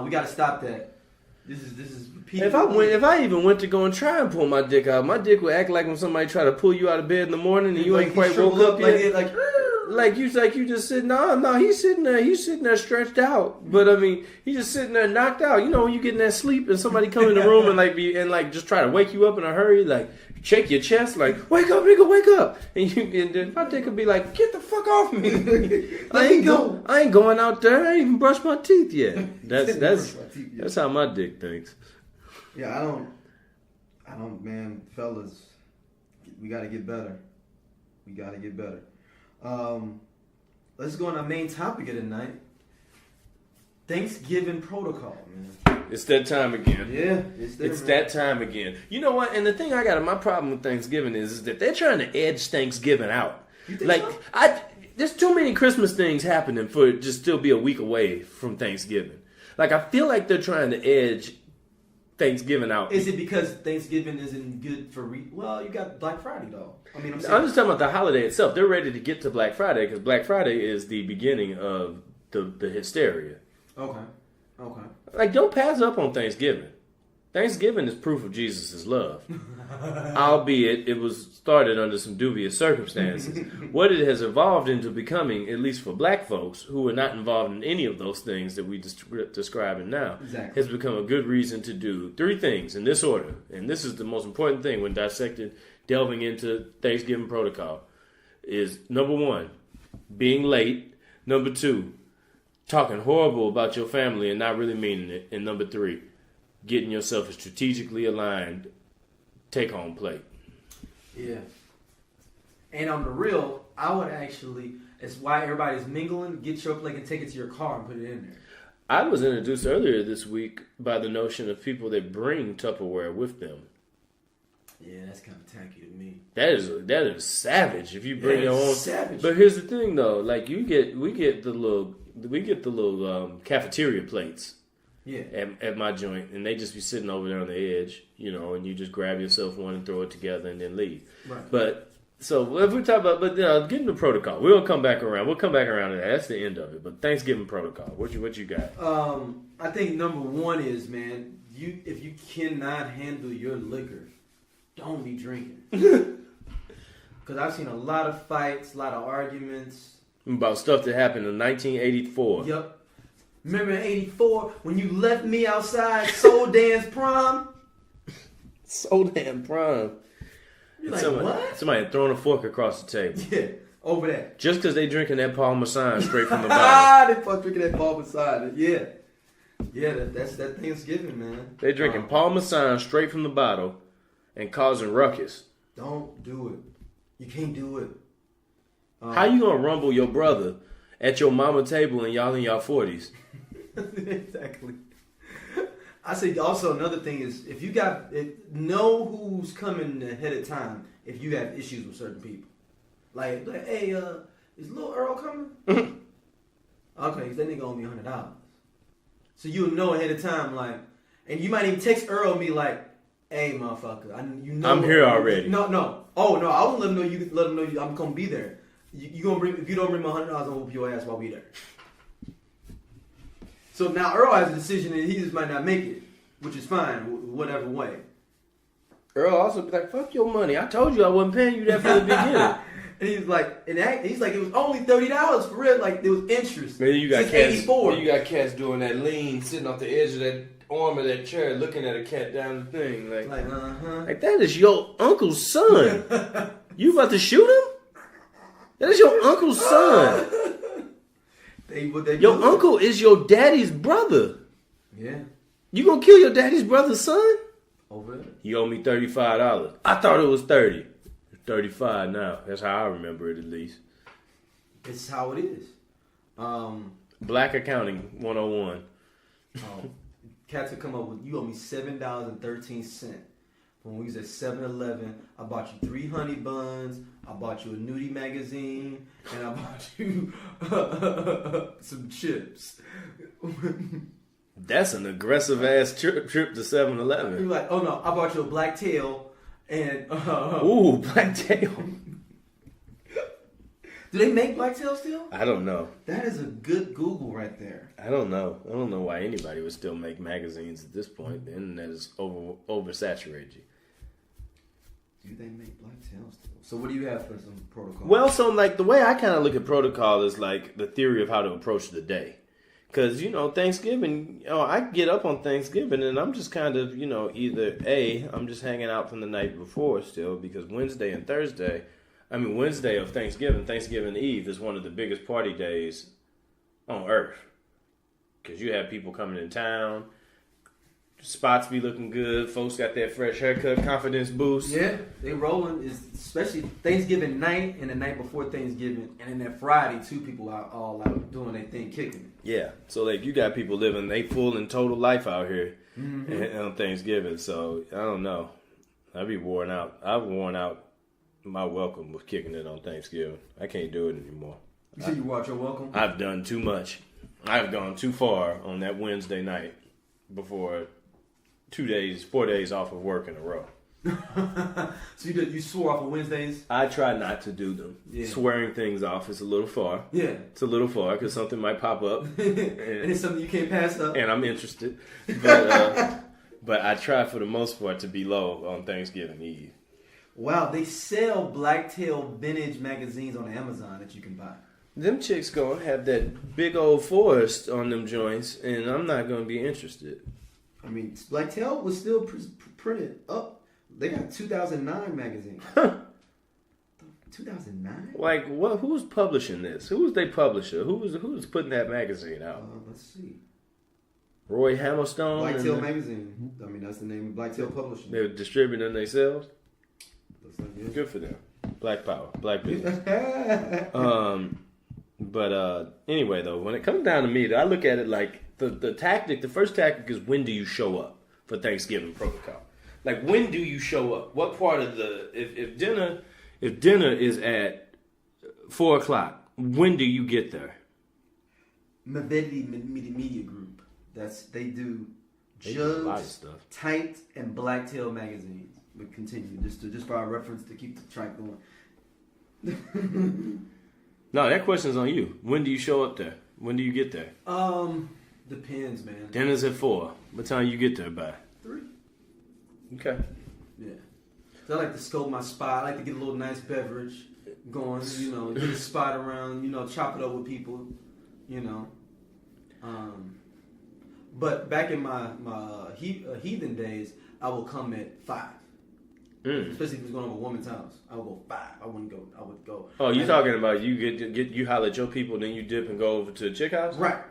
we gotta stop that. This is people. If I even went to go and try and pull my dick out, my dick would act like when somebody try to pull you out of bed in the morning and you ain't quite woke up yet. Like you just sitting. No, he's sitting there stretched out. But I mean, he's just sitting there knocked out. You know, when you get in that sleep and somebody come in the room and just try to wake you up in a hurry, like shake your chest, like wake up, nigga, wake up. And then my dick would be like, get the fuck off me. I ain't going out there. I ain't even brushed my teeth yet. That's how my dick thinks. Yeah, I don't, man, fellas, we got to get better. We got to get better. Let's go on our main topic of the night. Thanksgiving protocol, man. It's that time again. Yeah, it's that time again. You know what? And the thing my problem with Thanksgiving is that they're trying to edge Thanksgiving out. You think so? There's too many Christmas things happening for it to still be a week away from Thanksgiving. Like, I feel like they're trying to edge Thanksgiving out. Is it because Thanksgiving isn't good for well, you got Black Friday though. I'm just talking about the holiday itself. They're ready to get to Black Friday because Black Friday is the beginning of the hysteria. Okay. Like, don't pass up on Thanksgiving. Thanksgiving is proof of Jesus' love. Albeit it was started under some dubious circumstances. What it has evolved into becoming, at least for black folks who are not involved in any of those things that we describing now, exactly, has become a good reason to do three things in this order. And this is the most important thing when delving into Thanksgiving protocol. Is number one, being late. Number two, talking horrible about your family and not really meaning it. And number three, getting yourself a strategically aligned take-home plate. Yeah. And on the real, I would actually, it's why everybody's mingling, get your plate and take it to your car and put it in there. I was introduced earlier this week by the notion of people that bring Tupperware with them. Yeah, that's kind of tacky to me. That is savage if you bring your own. Savage. But here's the thing though, like we get the little cafeteria plates. Yeah. At my joint, and they just be sitting over there on the edge, you know, and you just grab yourself one and throw it together and then leave. Right. But so if we talk about, getting the protocol, we'll come back around. We'll come back around to that. That's the end of it. But Thanksgiving protocol, what you got? I think number one is, man, if you cannot handle your liquor, don't be drinking. Because I've seen a lot of fights, a lot of arguments about stuff that happened in 1984. Yep. Remember in 84 when you left me outside Soul Dance Prom? Soul Dance Prom. You're like, what? Somebody throwing a fork across the table. Yeah, over that. Just because they drinking that Parmesan straight from the bottle. They fuck drinking that Parmesan. Yeah. Yeah, that's that Thanksgiving, man. They drinking Parmesan straight from the bottle and causing ruckus. Don't do it. You can't do it. How you gonna rumble your brother at your mama table and y'all in y'all 40s? Exactly. I say also another thing is if you know who's coming ahead of time if you have issues with certain people. Like hey, is Lil Earl coming? Okay, that nigga owe me $100. So you'll know ahead of time, like, and you might even text Earl and be like, hey motherfucker, I'm here already. No. Oh no, I won't let him know I'm gonna be there. You gonna bring, if you don't bring my $100, I'm gonna whoop your ass while we there. So now Earl has a decision and he just might not make it, which is fine, whatever way. Earl also be like, fuck your money. I told you I wasn't paying you that for the beginning. And he's like, it was only $30 for real. Like there was interest. Man, you got since cats. 84. You got cats doing that lean, sitting off the edge of that arm of that chair, looking at a cat down the thing, like that is your uncle's son. You about to shoot him? That is your uncle's son. Your uncle is your daddy's brother. Yeah. You gonna kill your daddy's brother's son? Over it. You owe me $35. I thought it was $30. It's $35 now. That's how I remember it, at least. It's how it is. Black accounting 101. Cats would come up with, you owe me $7.13. When we was at 7-Eleven, I bought you 3 honey buns, I bought you a nudie magazine, and I bought you some chips. That's an aggressive ass trip to 7-Eleven. You're like, oh no, I bought you a black tail and ooh, black tail. Do they make black tail still? I don't know. That is a good Google right there. I don't know. I don't know why anybody would still make magazines at this point. The internet is oversaturated. Do they make black tails still? So what do you have for some protocol? Well, so like the way I kind of look at protocol is like the theory of how to approach the day. Because, Thanksgiving, I get up on Thanksgiving and I'm just kind of, either I'm just hanging out from the night before still because Wednesday of Thanksgiving, Thanksgiving Eve is one of the biggest party days on earth. Because you have people coming in town, spots be looking good, folks got that fresh haircut, confidence boost. Yeah, they rolling, especially Thanksgiving night and the night before Thanksgiving, and then that Friday, too, people are all out doing their thing, kicking it. Yeah, so like you got people living they full and total life out here on Thanksgiving. So I don't know, I'd be worn out. I've worn out my welcome with kicking it on Thanksgiving. I can't do it anymore. You said you watch your welcome? I've done too much. I've gone too far on that Wednesday night before 4 days off of work in a row. So you swore off on Wednesdays? I try not to do them. Yeah. Swearing things off is a little far. Yeah. It's a little far because something might pop up. And it's something you can't pass up. And I'm interested. But I try for the most part to be low on Thanksgiving Eve. Wow, they sell blacktail vintage magazines on Amazon that you can buy. Them chicks gonna have that big old forest on them joints, and I'm not gonna be interested. I mean, blacktail was still printed up. They got 2009 magazine. 2009? Like, what? Who's publishing this? Who's their publisher? Who's putting that magazine out? Let's see. Roy Hammerstone. Blacktail magazine. I mean, that's the name of Blacktail Publishing. They're distributing themselves. Looks like it. Good for them. Black power, black business. But anyway, though, when it comes down to me, I look at it like the tactic. The first tactic is when do you show up for Thanksgiving protocol? Like, when do you show up? What part of if dinner is at 4:00, when do you get there? Medley Media Group. They do They do a lot of Jugs, stuff. Tight, and Blacktail magazines. We continue just for our reference to keep the track going. No, that question's on you. When do you show up there? When do you get there? Depends, man. Dinner's at 4:00. What time you get there by? 3. Okay. Yeah. So I like to scope my spot. I like to get a little nice beverage going, get a spot around, chop it up with people, But back in my heathen days, I will come at 5. Especially if it's going to a woman's house. I would go 5. I would go. Oh, you talking about you you holler at your people, then you dip and go over to the chick house? Right.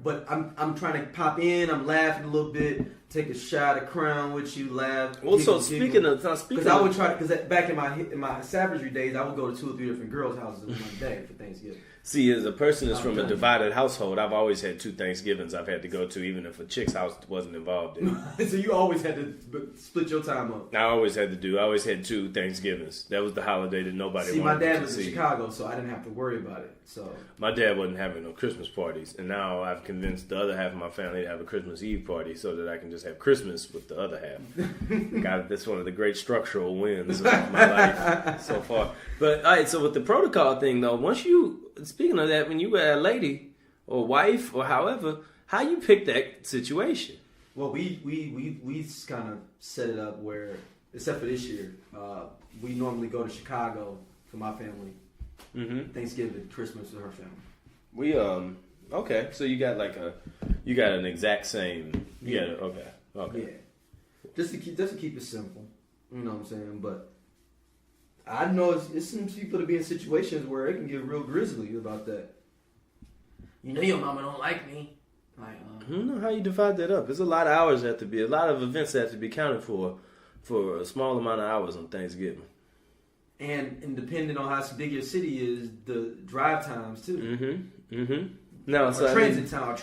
But I'm trying to pop in. I'm laughing a little bit. Take a shot of Crown with you. Laugh. Well, so speaking of, because I would try because back in my savagery days, I would go to 2 or 3 different girls' houses in one day for Thanksgiving. See, as a person that's from a divided household, I've always had 2 Thanksgivings I've had to go to, even if a chick's house wasn't involved in it. So you always had to split your time up. I always had 2 Thanksgivings. That was the holiday that nobody wanted to see. My dad was in Chicago, so I didn't have to worry about it. So my dad wasn't having no Christmas parties, and now I've convinced the other half of my family to have a Christmas Eve party so that I can just have Christmas with the other half. God, that's one of the great structural wins of my life so far. But all right, so with the protocol thing though, speaking of that, when you were a lady or wife or however, how you pick that situation? Well, we kind of set it up where, except for this year, we normally go to Chicago for my family. Thanksgiving, Christmas with her family. We okay, so you got an exact same. Okay. Yeah, just to keep it simple. You know what I'm saying? But I know it's some people to be in situations where it can get real grisly about that. Your mama don't like me. Like, I don't know how you divide that up. There's a lot of hours that have to be, a lot of events that have to be counted for a small amount of hours on Thanksgiving. And depending on how big your city is, the drive times too. Now, so transit time.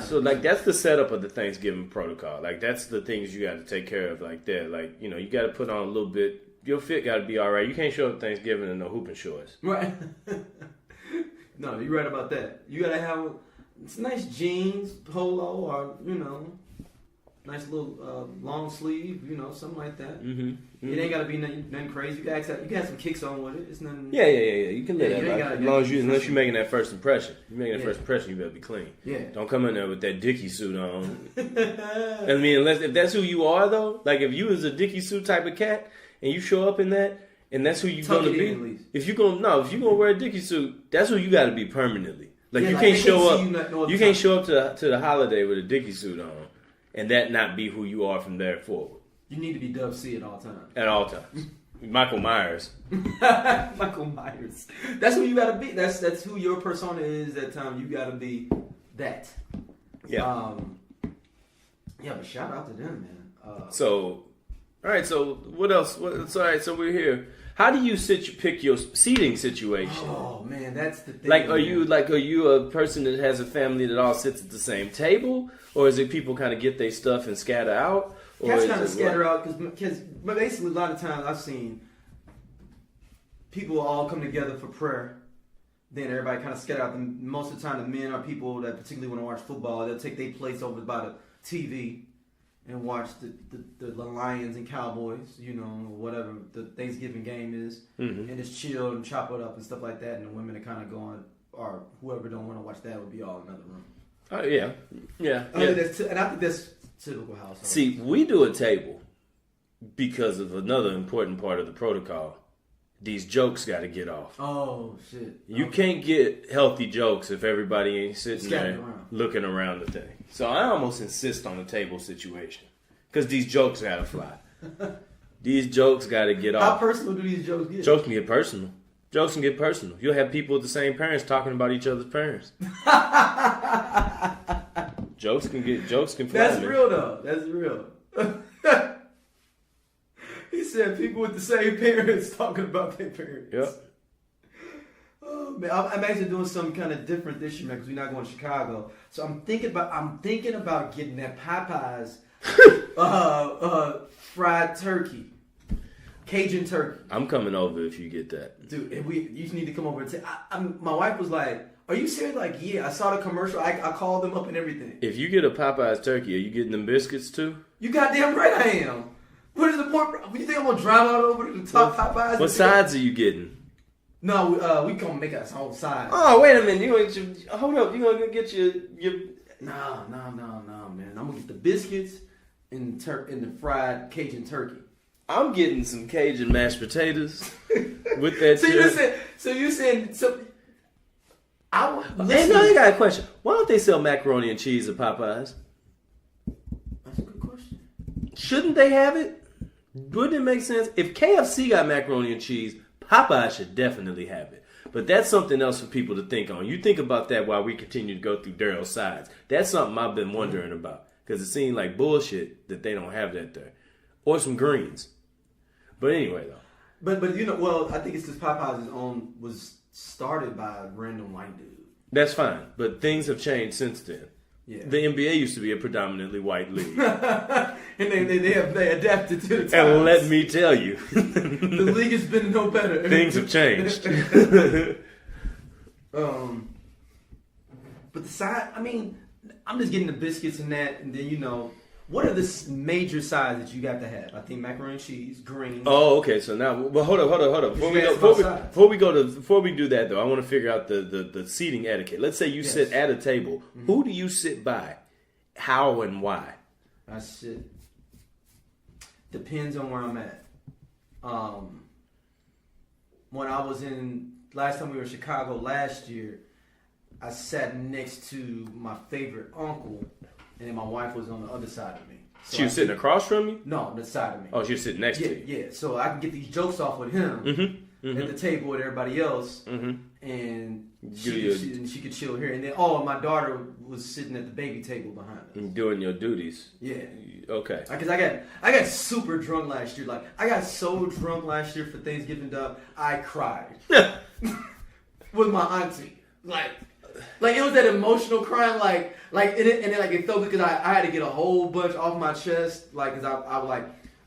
So like that's the setup of the Thanksgiving protocol. Like that's the things you got to take care of. Like that. Like you got to put on a little bit. Your fit got to be all right. You can't show up Thanksgiving in no hooping shorts. Right. No, you're right about that. You got to have nice jeans, polo, or nice little long sleeve, something like that. It ain't got to be nothing crazy. You can have some kicks on with it. It's nothing. Yeah. You can live that life. As long as unless you're making that first impression. You're making that first impression, you better be clean. Yeah. Don't come in there with that Dickie suit on. I mean, if that's who you are though, like if you was a Dickie suit type of cat and you show up in that, and that's who you're gonna Tuck it in, at be. least. If you're gonna wear a Dickie suit, that's who you got to be permanently. Like Yeah, you like, can't they show can't up. see you not knowing You the can't time. show up to the holiday with a Dickie suit on, and that not be who you are from there forward You need to be Dub C at all times. at all times. Michael Myers. Michael Myers. That's who you gotta be. That's who your persona is that time. You gotta be that. Yeah. Yeah, but shout out to them, man. So, all right. So what else? All right. So we're here. How do you pick your seating situation? Oh man, that's the thing. Are you a person that has a family that all sits at the same table, or is it people kind of get their stuff and scatter out? Or Cats is kind of it scatter what? out because basically a lot of times I've seen people all come together for prayer. Then everybody kind of scatter out. And most of the time, the men are people that particularly want to watch football. They'll take their place over by the TV and watch the Lions and Cowboys, you know, or whatever the Thanksgiving game is, and just chill and chop it up and stuff like that. And the women are kind of going, or whoever don't want to watch that would be all in another room. Oh yeah. And I think that's typical household. See, we do a table because of another important part of the protocol. These jokes got to get off. Oh shit! You can't get healthy jokes if everybody ain't sitting Scattered there around. looking around the thing. So I almost insist on a table situation because these jokes got to fly. These jokes got to get How off. personal do these jokes get? Jokes can get personal. Jokes can get personal. You'll have people with the same parents talking about each other's parents. Jokes can fly. That's man. real though. That's real. He said people with the same parents talking about their parents. Yep. Oh man, I'm actually doing something kind of different this year, man, because we're not going to Chicago. So I'm thinking about getting that Popeyes fried turkey, Cajun turkey. I'm coming over if you get that. Dude, and you just need to come over and my wife was like, "Are you serious?" Like, yeah, I saw the commercial. I called them up and everything. If you get a Popeyes turkey, are you getting them biscuits too? You goddamn right I am. What is the point? You think I'm gonna drive out over to the top Popeyes? What sides are you getting? No, we gonna make us whole side. Oh, wait a minute. Hold up. You gonna get your No, man. I'm gonna get the biscuits and the fried Cajun turkey. I'm getting some Cajun mashed potatoes with that. So you saying I Hey, no, I got a question. Why don't they sell macaroni and cheese at Popeyes? That's a good question. Shouldn't they have it? Wouldn't it make sense? If KFC got macaroni and cheese, Popeye should definitely have it. But that's something else for people to think on. You think about that while we continue to go through Daryl's sides. That's something I've been wondering about. Because it seemed like bullshit that they don't have that there. Or some greens. But anyway, though. But you know, well, I think it's because Popeyes was started by a random white dude. That's fine. But things have changed since then. Yeah. The NBA used to be a predominantly white league. And they adapted to the times. And let me tell you. The league has been no better. Things have changed. But the side, I mean, I'm just getting the biscuits and that, and then, you know, what are the major sides that you got to have? I think macaroni and cheese, green. Oh, okay. So now, well, hold up. Before we do that though, I want to figure out the seating etiquette. Let's say you sit at a table. Mm-hmm. Who do you sit by? How and why? I sit. Depends on where I'm at. When I was last time we were in Chicago last year, I sat next to my favorite uncle, and then my wife was on the other side of me. So she was sitting across from you? No, on the side of me. Oh, she was sitting next to you. Yeah, so I can get these jokes off with him at the table with everybody else, and she could chill here. And then, my daughter was sitting at the baby table behind us. Doing your duties. Yeah. Okay. Because I got super drunk last year. Like, I got so drunk last year for Thanksgiving Day, I cried. With my auntie. Like it was that emotional crying, and then it felt good because I had to get a whole bunch off my chest, like, because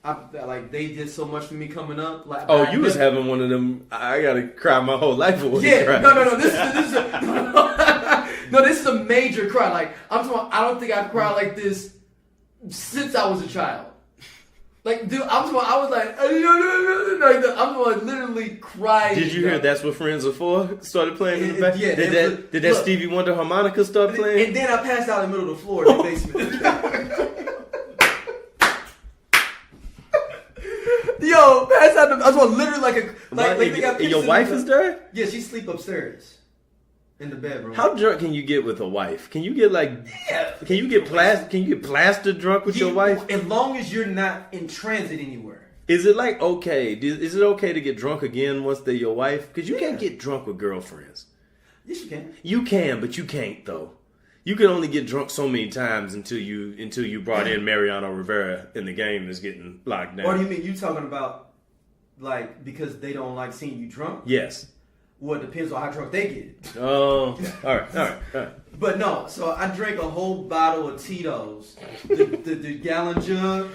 I they did so much for me coming up. Like, you was having one of them. I gotta cry my whole life away. Yeah, no. This is a major cry. Like, I'm talking. I don't think I've cried like this since I was a child. Like, dude, I was like, I'm literally crying. Did you hear That's What Friends Are For? Started playing in the back? Yeah. Did that Stevie Wonder harmonica start playing? And then I passed out in the middle of the floor in the basement. Yo, passed I was literally like they got pictures your of wife me. is there? Yeah, she sleep upstairs in the bedroom. How drunk can you get with a wife? Can you get Can you get plastered drunk with your wife? As long as you're not in transit anywhere. Is it like okay? Is it okay to get drunk again once they're your wife? Because you can't get drunk with girlfriends. Yes, you can. You can, but you can't though. You can only get drunk so many times until you brought in Mariano Rivera and the game is getting locked down. Or do you mean you talking about like because they don't like seeing you drunk? Yes. Well, it depends on how drunk they get. Oh, all right. But no, so I drank a whole bottle of Tito's. The gallon jug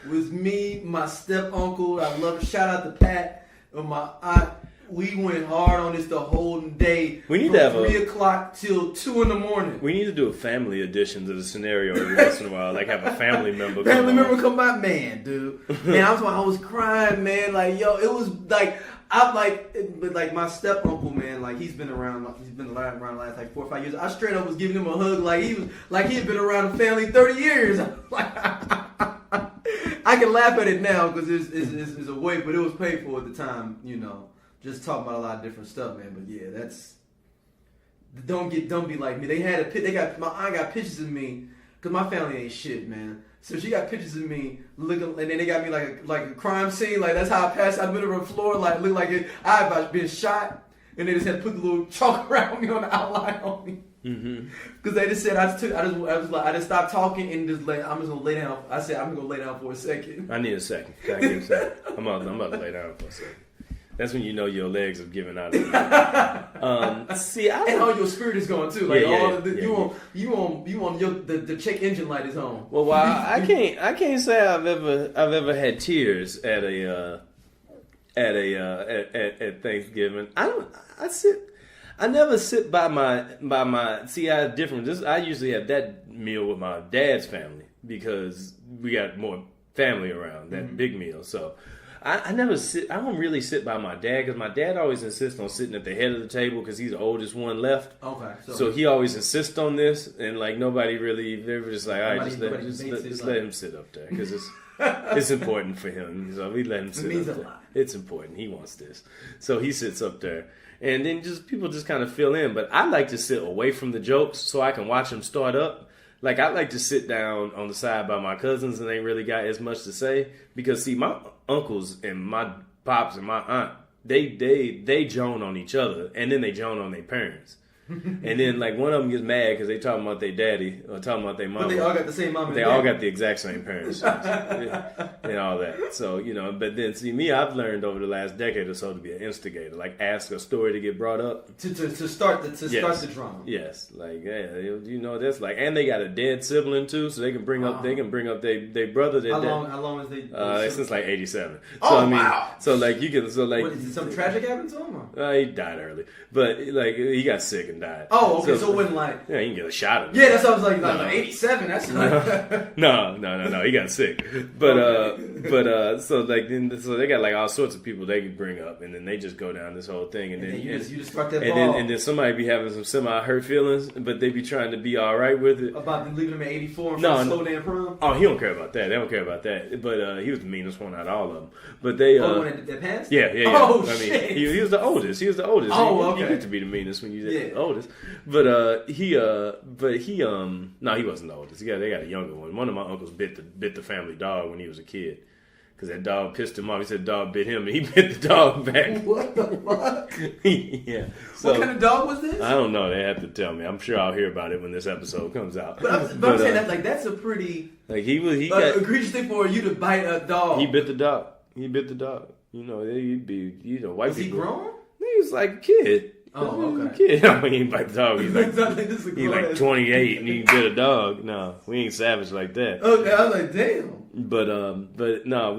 was me, my step uncle. I love it. Shout out to Pat and my aunt. We went hard on this the whole day. We need from to have 3 o'clock till 2 in the morning. We need to do a family edition to the scenario every once in a while. Like have a family member. Come by, man, dude. Man, I was crying, man. Like, yo, it was like but like my step uncle, man. Like he's been around the last like 4 or 5 years. I straight up was giving him a hug, like he had been around the family 30 years. I can laugh at it now because it's a way, but it was painful at the time, you know. Just talking about a lot of different stuff, man. But yeah, don't be like me. My aunt got pictures of me because my family ain't shit, man. So she got pictures of me looking, and then they got me like a crime scene. Like that's how I passed. I've been on the floor, like look like I had been shot, and they just had to put the little chalk around me on the outline on me. Because they just said I just stopped talking and I'm just gonna lay down. I said I'm gonna lay down for a second. I need a second. Can I get a second? I'm about to lay down for a second. That's when you know your legs have given out. And how your spirit is going too. Like you want the check engine light is on. Well, I can't say I've ever had tears at Thanksgiving. I never sit by my. See, I different. I usually have that meal with my dad's family because we got more family around that big meal. So. I never sit. I don't really sit by my dad because my dad always insists on sitting at the head of the table because he's the oldest one left. Okay. So he always insists on this, and like nobody really. They were just like, all right, just let him sit up there because it's important for him. So we let him sit up there. It's important. He wants this, so he sits up there, and then people just kind of fill in. But I like to sit away from the jokes so I can watch them start up. Like I like to sit down on the side by my cousins and they really got as much to say because see my uncles and my pops and my aunt they joan on each other and then they joan on their parents. And then like one of them gets mad because they talking about their daddy or talking about their mom. But they all got the same mom and They dad. all got the exact same parents and all that. So but then see me, I've learned over the last decade or so to be an instigator. Like ask a story to get brought up to start the drama. Yes, like that's like, and they got a dead sibling too, so they can bring up their brother. How long is they? Since like 87. Wow. So like you can What, did something tragic happen to him? He died early, but like he got sick and died. Oh, okay. So it wasn't like you can get a shot of it. Yeah, that's what I was like 87. That's like No. He got sick, but so they got like all sorts of people they can bring up, and then they just go down this whole thing, and then you just start that and ball. then somebody be having some semi-hurt feelings, but they be trying to be all right with it. About them leaving him at 84 and No. slow down prom. Oh, he don't care about that. They don't care about that. But he was the meanest one out of all of them. But they. The one that passed? Yeah. Oh, I mean, shit. he was the oldest. Oh, You okay. get to be the meanest when you're the oldest. But he no, he wasn't the oldest. They got a younger one. One of my uncles bit the family dog when he was a kid. Because that dog pissed him off. He said the dog bit him, and he bit the dog back. What the fuck? Yeah. So, what kind of dog was this? I don't know. They have to tell me. I'm sure I'll hear about it when this episode comes out. But I'm saying that's a pretty egregious thing for you to bite a dog. He bit the dog. You know, he'd be white was people. Was he grown? He was like a kid. Oh, okay. Kid. No, he ain't bite the dog. He's He's like 28 and he bit a dog. No, we ain't savage like that. Okay, I was like, damn. But no,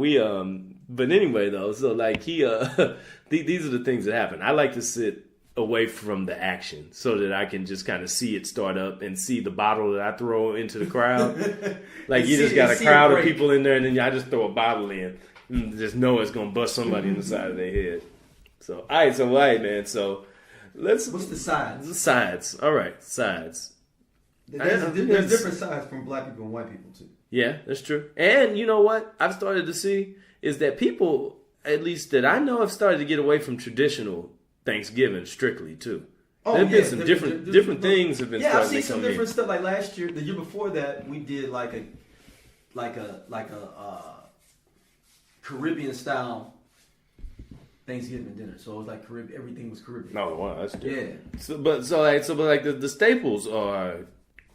but anyway though, so like these are the things that happen. I like to sit away from the action so that I can just kind of see it start up and see the bottle that I throw into the crowd. Like you just got a crowd of people in there and then I just throw a bottle in and just know it's gonna bust somebody in the side of their head. So all right, man. So what's the sides? The sides. All right, sides. There's different sides from black people and white people too. Yeah, that's true. And you know what I've started to see is that people at least that I know, have started to get away from traditional Thanksgiving strictly too. Oh, There's yeah, been some different things have been I've starting seen to some come different in. stuff. Like last year, the year before that, we did like a Caribbean style Thanksgiving dinner. So it was like Caribbean. Everything was Caribbean. Oh wow, that's different. Yeah. But the staples are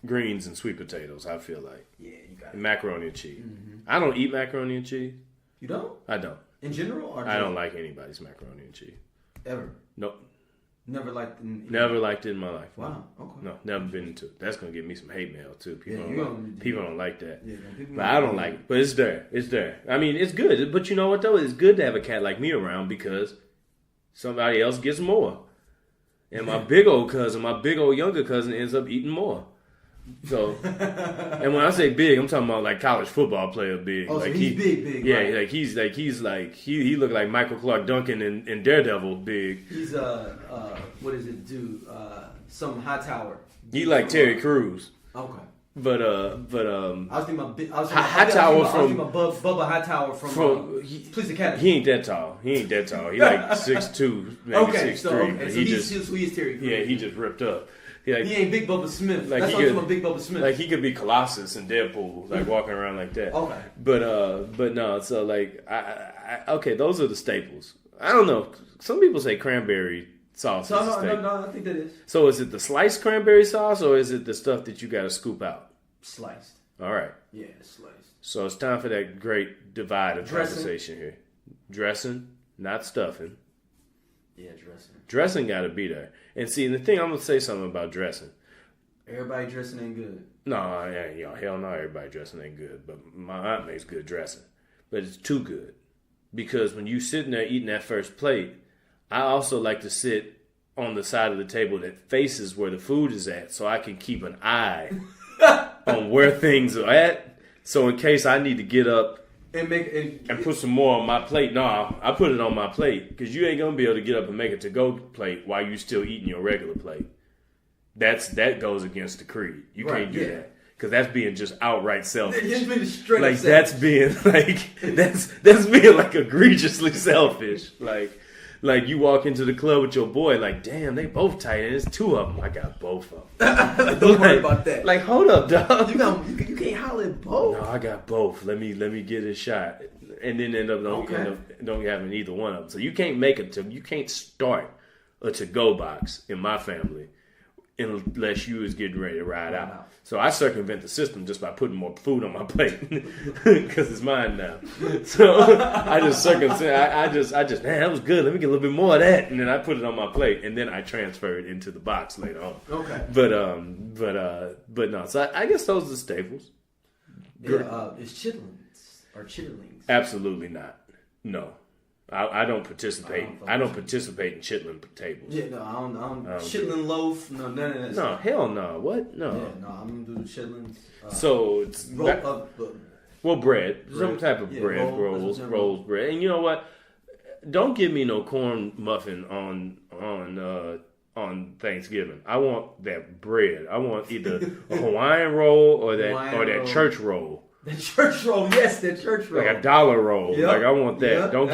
greens and sweet potatoes. I feel like Yeah, you got it. and macaroni and cheese. Mm-hmm. I don't eat macaroni and cheese. You don't? I don't. In general, or I don't like anybody's macaroni and cheese. ever. Nope. Never liked. Never liked it in my life. Wow. Okay. No, never been into it. That's gonna get me some hate mail too. People, Yeah, people don't like that. Yeah, people But I don't like it. But it's there. It's there. I mean, it's good. But you know what though? It's good to have a cat like me around because somebody else gets more. And my big old younger cousin ends up eating more. So, and when I say big, I'm talking about like college football player big. Oh, like so he's big. Yeah, Right? he looked like Michael Clark Duncan in Daredevil big. He's what does it do? Some high tower. He like Terry Crews. Okay. But I was thinking about Bubba Hightower from Police Academy. He ain't that tall. He like 6'2", maybe 6'3". So he's Terry Crews. Yeah, he just ripped up. He ain't Big Bubba Smith. Like That's what I'm talking about, Big Bubba Smith. Like he could be Colossus in Deadpool, like walking around like that. Okay. But no. So like, okay, those are the staples. I don't know. Some people say cranberry sauce is a staple. No, I think that is So is it the sliced cranberry sauce or is it the stuff that you got to scoop out? sliced. All right. Yeah, sliced. So it's time for that great divide of Dressing. conversation here. Dressing, not stuffing. Yeah, dressing. Dressing got to be there. And see, the thing, I'm going to say something about dressing. Everybody dressing ain't good. No, hell no, everybody dressing ain't good. But my aunt makes good dressing. But it's too good. Because when you sitting there eating that first plate, I also like to sit on the side of the table that faces where the food is at so I can keep an eye on where things are at. So in case I need to get up and put some more on my plate. No, I put it on my plate because you ain't gonna be able to get up and make a to-go plate while you still eating your regular plate. That goes against the creed. You can't do that because that's being just outright selfish. Like that's being that's being like egregiously selfish. Like you walk into the club with your boy, like, damn, they both tight, and it's two of them. I got both of them. Don't worry about that. Like, hold up, dog. You can't holler at both. No, I got both. Let me get a shot, and then end up don't having either one of them. So you can't you can't start a to-go box in my family unless you was getting ready to ride out. So I circumvent the system just by putting more food on my plate because it's mine now. So I just I just man, that was good. Let me get a little bit more of that, and then I put it on my plate, and then I transfer it into the box later on. Okay. But no. So I guess those are the staples. It's chitlins or chitterlings. Absolutely not. No. I don't participate. I don't participate in chitlin tables. Yeah, no, I don't chitlin loaf, no, none of that. No, hell no. What? No. Yeah, no, I'm gonna do the chitlins. So it's bread, some type of bread, rolls, bread. And you know what? Don't give me no corn muffin on Thanksgiving. I want that bread. I want either a Hawaiian roll or that church roll. The church roll, yes, the church roll. Like a dollar roll. Yep. Like I want that. Yep, Don't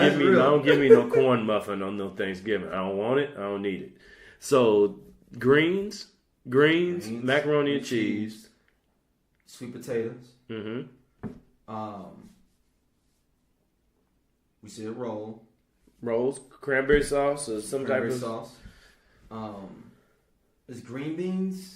give me no corn muffin on no Thanksgiving. I don't want it. I don't need it. So greens, macaroni and cheese, sweet potatoes. Mm-hmm. We said roll. Rolls, cranberry sauce or some Cranberry type of sauce. Is green beans?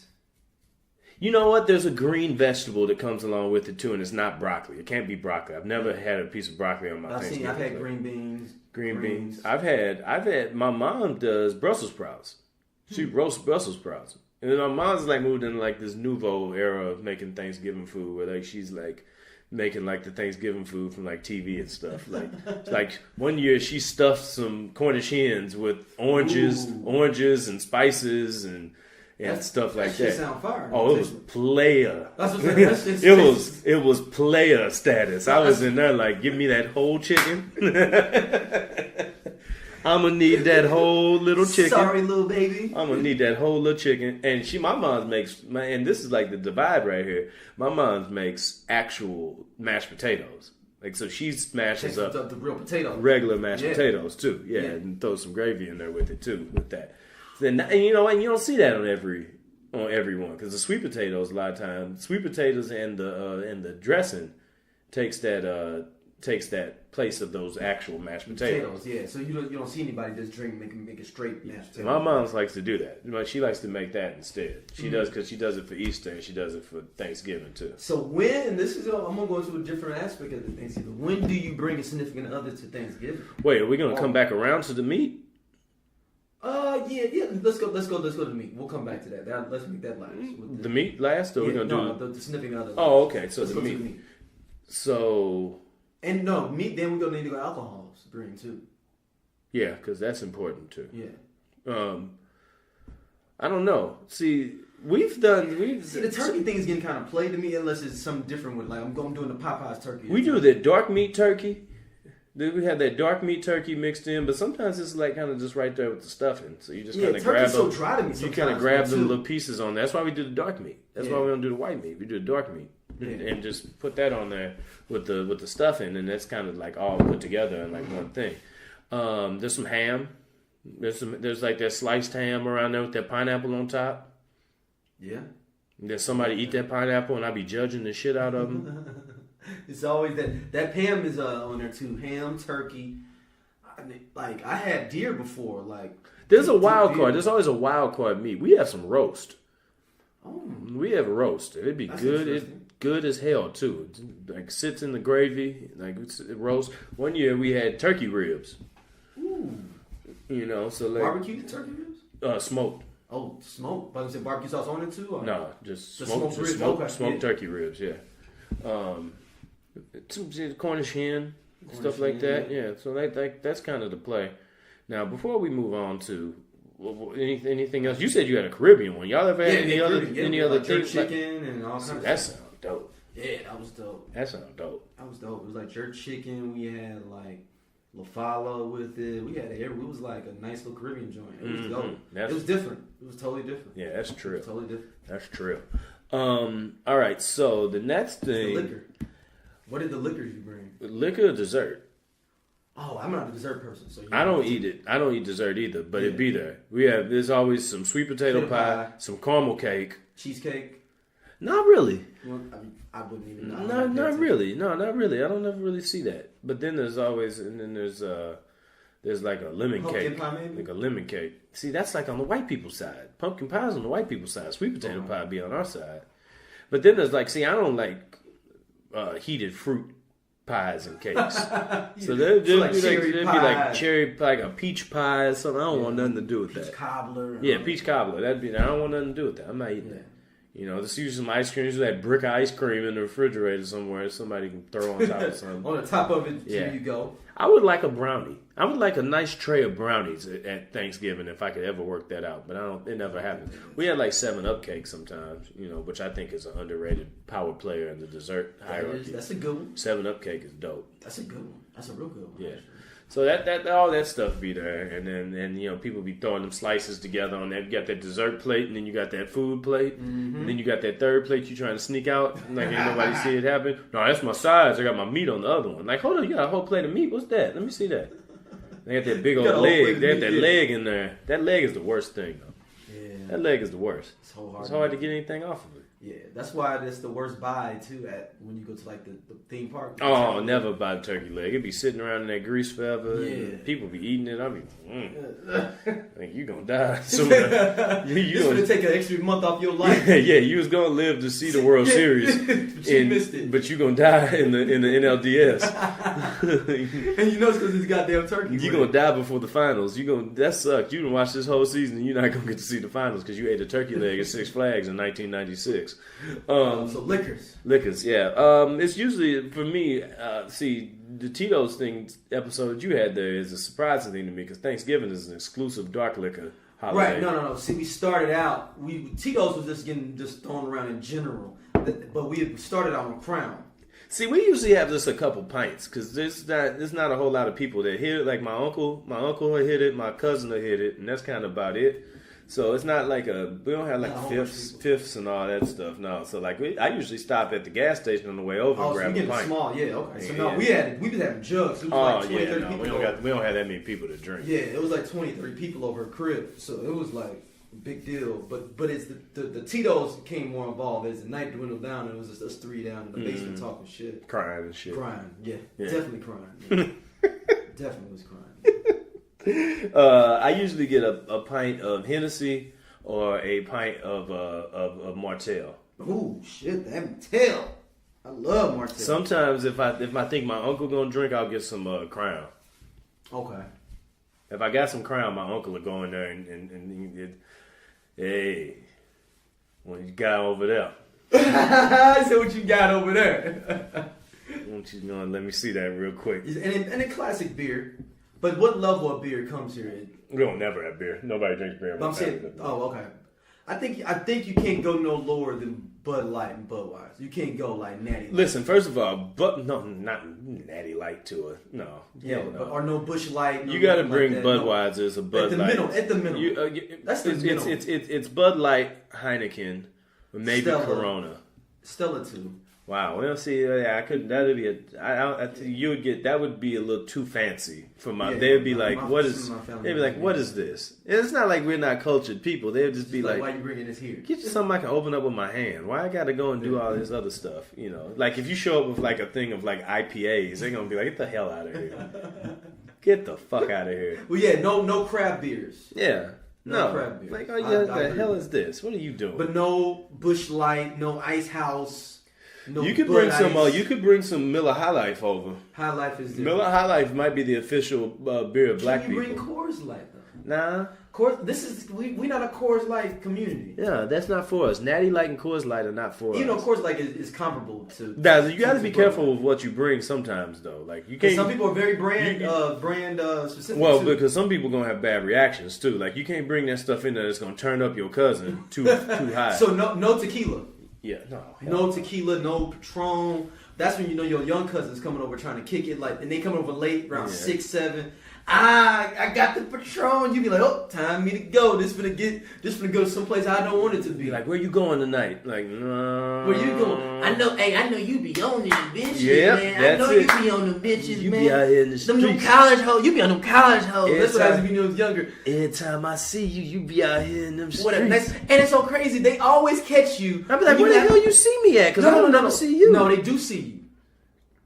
You know what? There's a green vegetable that comes along with it too, and it's not broccoli. It can't be broccoli. I've never had a piece of broccoli on my Thanksgiving. I've had green beans. Green beans. I've had. My mom does Brussels sprouts. She roasts Brussels sprouts, and then my mom's like moved into like this nouveau era of making Thanksgiving food, where like she's like making like the Thanksgiving food from like TV and stuff. Like one year she stuffed some Cornish hens with oranges and spices and stuff like that. Sound fire. Oh, it was player. That's what I'm saying. It was player status. I was in there like, give me that whole chicken. I'm gonna need that whole little chicken. Sorry, little baby. I'm gonna need that whole little chicken. And my mom makes, and this is like the divide right here. My mom makes actual mashed potatoes. Like, so she smashes up the real potato, regular mashed Yeah. potatoes too. Yeah, Yeah. and throw some gravy in there with it too. With that, then and you know, and you don't see that on everyone because the sweet potatoes a lot of times sweet potatoes and the dressing takes that place of those actual mashed potatoes. Yeah. So you don't see anybody just make it straight mashed potatoes. My mom likes to do that. You know, she likes to make that instead. She does because she does it for Easter and she does it for Thanksgiving too. So I'm gonna go into a different aspect of the Thanksgiving. When do you bring a significant other to Thanksgiving? Wait, are we gonna come back around to the meat? Yeah. Let's go to the meat. We'll come back to that. Let's make that last. The meat last, or we're gonna the significant other. Oh, okay. So Let's the go to meat. So And no meat. Then we're gonna need to go alcohols bring too. yeah, because that's important too. Yeah. I don't know. See, the turkey thing is getting kind of played to me unless it's something different with like I'm doing the Popeyes turkey. We do the dark meat turkey. Then we have that dark meat turkey mixed in, but sometimes it's like kind of just right there with the stuffing. So you just kind of grab them. So dry to me. You kind of grab them little pieces on there. That's why we do the dark meat. That's why we don't do the white meat. We do the dark meat and just put that on there with the stuffing, and that's kind of like all put together in like one thing. There's some ham. There's like that sliced ham around there with that pineapple on top. Yeah. There's somebody eat that pineapple, and I be judging the shit out of them. It's always that ham is on there too. Ham, turkey. I had deer before. Like there's a wild card. There's always a wild card meat. We have some roast. Oh, we have a roast. It'd be good. It's good as hell too. It, like sits in the gravy. Like it's roast. One year we had turkey ribs. Ooh. You know, so like barbecue turkey ribs. Smoked. Oh, smoked. But I said barbecue sauce on it too. Or? No, just smoked ribs. Smoked turkey ribs. Yeah. Cornish hen, stuff like that. Yeah, so that's kind of the play. Now, before we move on to anything else, you said you had a Caribbean one. Y'all ever had any other like jerk things? chicken and all kinds of that stuff. sounds dope. Yeah, that was dope. That sounds dope. That was dope. It was like jerk chicken. We had like La Fala with it. We had it was like a nice little Caribbean joint. It was dope. It was different. It was totally different. Yeah, that's true. Totally different. That's true. All right, so the next thing. The liquor. What did the liquors you bring? Liquor or dessert? Oh, I'm not a dessert person, so I don't eat it. I don't eat dessert either, but it'd be there. There's always some sweet potato pie, some caramel cake, cheesecake. Not really. Well, I wouldn't even know. No, not really. No, not really. I don't ever really see that. But then there's like a lemon pumpkin cake, pie maybe? like a lemon cake. See, that's like on the white people's side. Pumpkin pie is on the white people's side. Sweet potato pie be on our side. But then there's like, see, I don't like heated fruit pies and cakes. So there'd be like cherry, like a peach pie or something. I don't want nothing to do with that. Peach cobbler. Yeah, peach cobbler. I don't want nothing to do with that. I'm not eating that. You know, just use some ice cream. Use that brick of ice cream in the refrigerator somewhere. Somebody can throw on top of something. On the top of it, here you go. I would like a brownie. I would like a nice tray of brownies at Thanksgiving if I could ever work that out. But it never happens. We had like 7-Up cake sometimes, you know, which I think is an underrated power player in the dessert hierarchy. That's a good one. 7-Up cake is dope. That's a good one. That's a real good one. Yeah. Actually. So that all that stuff be there, and then you know people be throwing them slices together on that. You got that dessert plate, and then you got that food plate, and then you got that third plate you trying to sneak out, like ain't nobody see it happen. No, that's my sides. I got my meat on the other one. Like, hold on, you got a whole plate of meat. What's that? Let me see that. They got that big old leg. They got that leg in there. That leg is the worst thing, though. Yeah. That leg is the worst. It's hard to get anything off of it. Yeah, that's why it's the worst buy too when you go to like the theme park. Oh, never buy the turkey leg. It'd be sitting around in that grease forever. Yeah. People be eating it. I be, think you gonna die. So, you gonna take an extra month off your life. Yeah, you was gonna live to see the World Series, but you missed it. But you gonna die in the NLDS. And you know it's because it's goddamn turkey. You gonna die before the finals. That sucked. You done watch this whole season and you're not gonna get to see the finals because you ate a turkey leg at Six Flags in 1996. So liquors, yeah. It's usually for me. See, the Tito's thing episode that you had there is a surprising thing to me because Thanksgiving is an exclusive dark liquor holiday. Right? No. See, we started out. Tito's was just thrown around in general, but we started out on Crown. See, we usually have just a couple pints because there's not a whole lot of people that hit it. Like my uncle will hit it, my cousin will hit it, and that's kind of about it. So it's not like we don't have like Not fifths and all that stuff. No, so like I usually stop at the gas station on the way over and so grab you a get pint. small, yeah, okay. So no, Yeah. we was having jugs. It was like 20, 30 people. We don't have that many people to drink. Yeah, it was like 20, 30 people over a crib. So it was like a big deal. But it's the Tito's became more involved as the night dwindled down. It was just us three down in the basement talking shit. Crying and shit. Crying, yeah. Yeah. Definitely crying. Yeah. Definitely was crying. I usually get a pint of Hennessy or a pint of Martell. Ooh, shit, that Martell. I love Martell. Sometimes if I think my uncle gonna drink, I'll get some Crown. Okay. If I got some Crown, my uncle will go in there and hey, what you got over there? I said, what you got over there? Won't you gonna let me see that real quick? And in classic beer. But what level of beer comes here in? We don't never have beer. Nobody drinks beer. I'm saying, okay. I think you can't go no lower than Bud Light and Budweiser. You can't go like Natty Light. Listen, first of all, not Natty Light to it. No, yeah, hell no. or no Busch Light. No, You got to bring like Budweiser's or Bud Light. At the minimum. That's the minimum. It's Bud Light, Heineken, or maybe Stella. Corona. Stella too. Wow. Well, see, I couldn't. That'd be you would get that would be a little too fancy for my. Yeah, they'd be like, what is? my family They'd be like, what is this? And it's not like we're not cultured people. They'd just be like, why you bringing this here? get you something I can open up with my hand. Why I got to go and do all this other stuff? You know, like if you show up with like a thing of like IPAs, they're gonna be like, get the hell out of here. Get the fuck out of here. Well, yeah, no craft beers. Yeah. No No. crab beer. Like, oh I yeah, the agree. hell is this? What are you doing? But no Busch Light, no Ice House. No you could Bud bring some. Ice. You could bring some Miller High Life over. High Life is different. Miller High Life might be the official beer of black Can you people. bring Coors Light though? Nah. We not a Coors Light community. Yeah, that's not for us. Natty Light and Coors Light are not for You know, us. Coors Light is comparable to. Now, you got to be to careful Bud. with what you bring sometimes, though. Like you 'Cause can't. some people are very brand You- specific. Well, too. because some people gonna have bad reactions too. Like you can't bring that stuff in there that's gonna turn up your cousin too high. So no tequila, yeah, no, no tequila, no Patron. That's when you know your young cousin's coming over trying to kick it, like, and they come over late around Yeah. 6, 7. I got the Patron. You be like, oh, time me to go. This finna go someplace I don't want it to be. Be like, where you going tonight? Like, no. Where you going? I know you be on them bitches, Yep, man. I that's know it. you be on them bitches, You man. be out here in the Them new streets. college hoes. You be on them college hoes. That's what I Anytime- used to be when I was younger. Anytime I see you, you be out here in them streets. Whatever. And it's so crazy. They always catch you. I be like, You where the have- hell you see me at? Because I don't never see you. No, they do see you.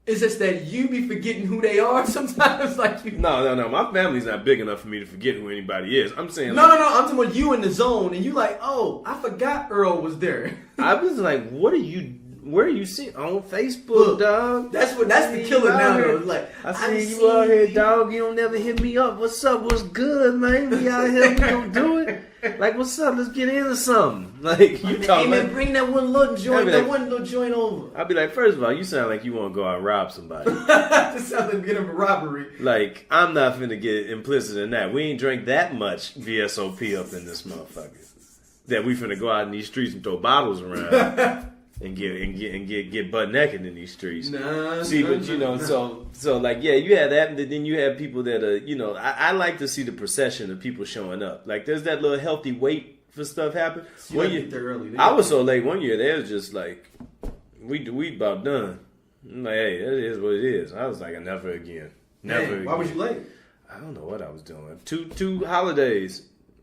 It's just that you be forgetting who they are sometimes. Like you. No. My family's not big enough for me to forget who anybody is. I'm saying. No. I'm talking about you in the zone, and you like, oh, I forgot Earl was there. I was like, what are you? Where are you seeing on Facebook, Look, dog? That's the killer out now. here. Though. It's like I I've see you out seen here, you. dog. You don't never hit me up. What's up? What's good, man? We out here. We don't do it. Like, what's up? Let's get into something. Like, you Hey talking man, like. bring that one little joint, be that like- one little joint over. I'll be like, first of all, you sound like you want to go out and rob somebody. This sounds like getting a robbery. Like, I'm not finna get implicit in that. We ain't drank that much VSOP up in this motherfucker. That we finna go out in these streets and throw bottles around and get butt naked in these streets. Nah, See, nah, but you know, nah. so like, yeah, you have that, but then you have people that are, you know, I like to see the procession of people showing up. Like, there's that little healthy wait for stuff happen. You gotta get there early. I was so late one year. They was just like, we about done. I'm like, hey, that is what it is. I was like, never again. Never. Hey, why again. was you late? I don't know what I was doing. Two holidays.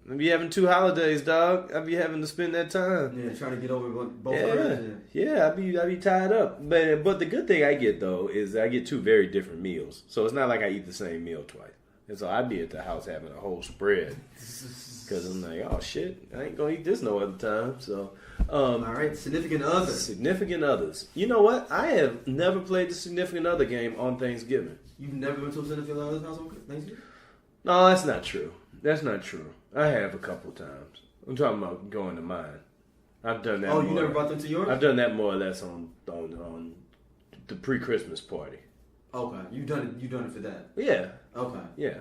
I be having 2 holidays, dog. I be having to spend that time. Yeah, trying to get over both Yeah, hurdles. yeah. I be tied up. But the good thing I get though is I get 2 very different meals. So it's not like I eat the same meal twice. And so I be at the house having a whole spread because I'm like, oh shit, I ain't gonna eat this no other time. So, All right, significant other. significant others. You know what? I have never played the significant other game on Thanksgiving. You've never been to a significant other's house on Thanksgiving? No, that's not true. That's not true. I have a couple times. I'm talking about going to mine. I've done that. Oh, more. you never brought them to yours? I've done that more or less on the pre-Christmas party. Okay, you've done it for that. Yeah, Okay, yeah.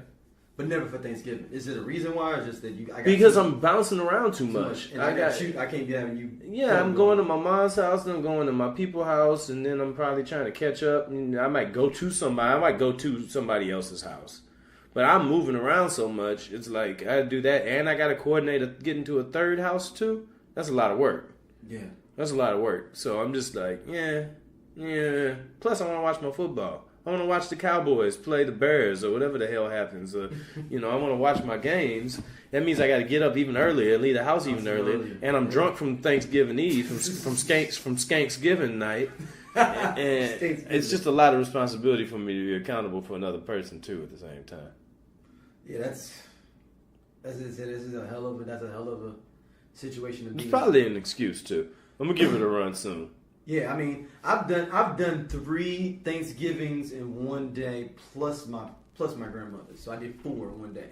but never for Thanksgiving. Is it a reason why, or just that you? I got Because too- I'm bouncing around too too much. and I got shoot. I can't be having you. Yeah, I'm going to my mom's house, then I'm going to my people's house, and then I'm probably trying to catch up. And I might go to somebody. I might go to somebody else's house. But I'm moving around so much. It's like I do that, and I got to coordinate getting to a third house too. That's a lot of work. Yeah. That's a lot of work. So I'm just like, yeah. Plus, I want to watch my football. I want to watch the Cowboys play the Bears or whatever the hell happens. I want to watch my games. That means I got to get up even earlier, leave the house even earlier, and I'm drunk from Thanksgiving Eve, from Skanksgiving night. And it's just a lot of responsibility for me to be accountable for another person too at the same time. Yeah, that's a hell of a situation to be. It's probably an excuse too. I'm gonna give it a run soon. Yeah, I mean, I've done 3 Thanksgivings in one day plus my grandmother, so I did 4 in one day.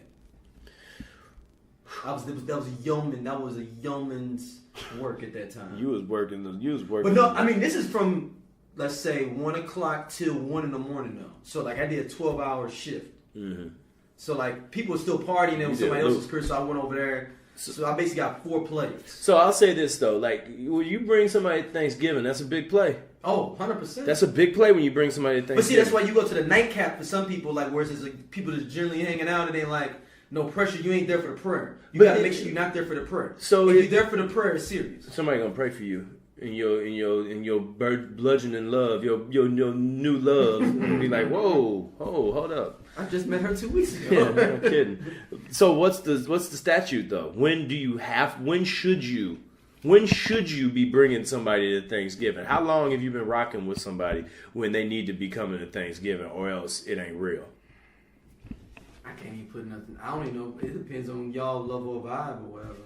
That was a yeoman's work at that time. You was working. But no, I mean, this is from, let's say, 1 o'clock till 1 in the morning though. So like I did a 12-hour shift. Mm-hmm. So like people were still partying in somebody else's crib, so I went over there. So I basically got 4 plays. So I'll say this though, like when you bring somebody to Thanksgiving, that's a big play. Oh, 100%. That's a big play when you bring somebody to Thanksgiving. But see, that's why you go to the nightcap for some people, like where it's like people that's generally hanging out and they like no pressure. You ain't there for the prayer. You got to make sure you're not there for the prayer. So if you're there for the prayer, it's serious. Somebody gonna pray for you in your bludgeoning love, your new love, and be like, whoa, hold up. I just met her 2 weeks ago. Yeah, no kidding. So what's the statute though? When should you be bringing somebody to Thanksgiving? How long have you been rocking with somebody when they need to be coming to Thanksgiving, or else it ain't real? I can't even put nothing. I don't even know. It depends on y'all level of vibe or whatever.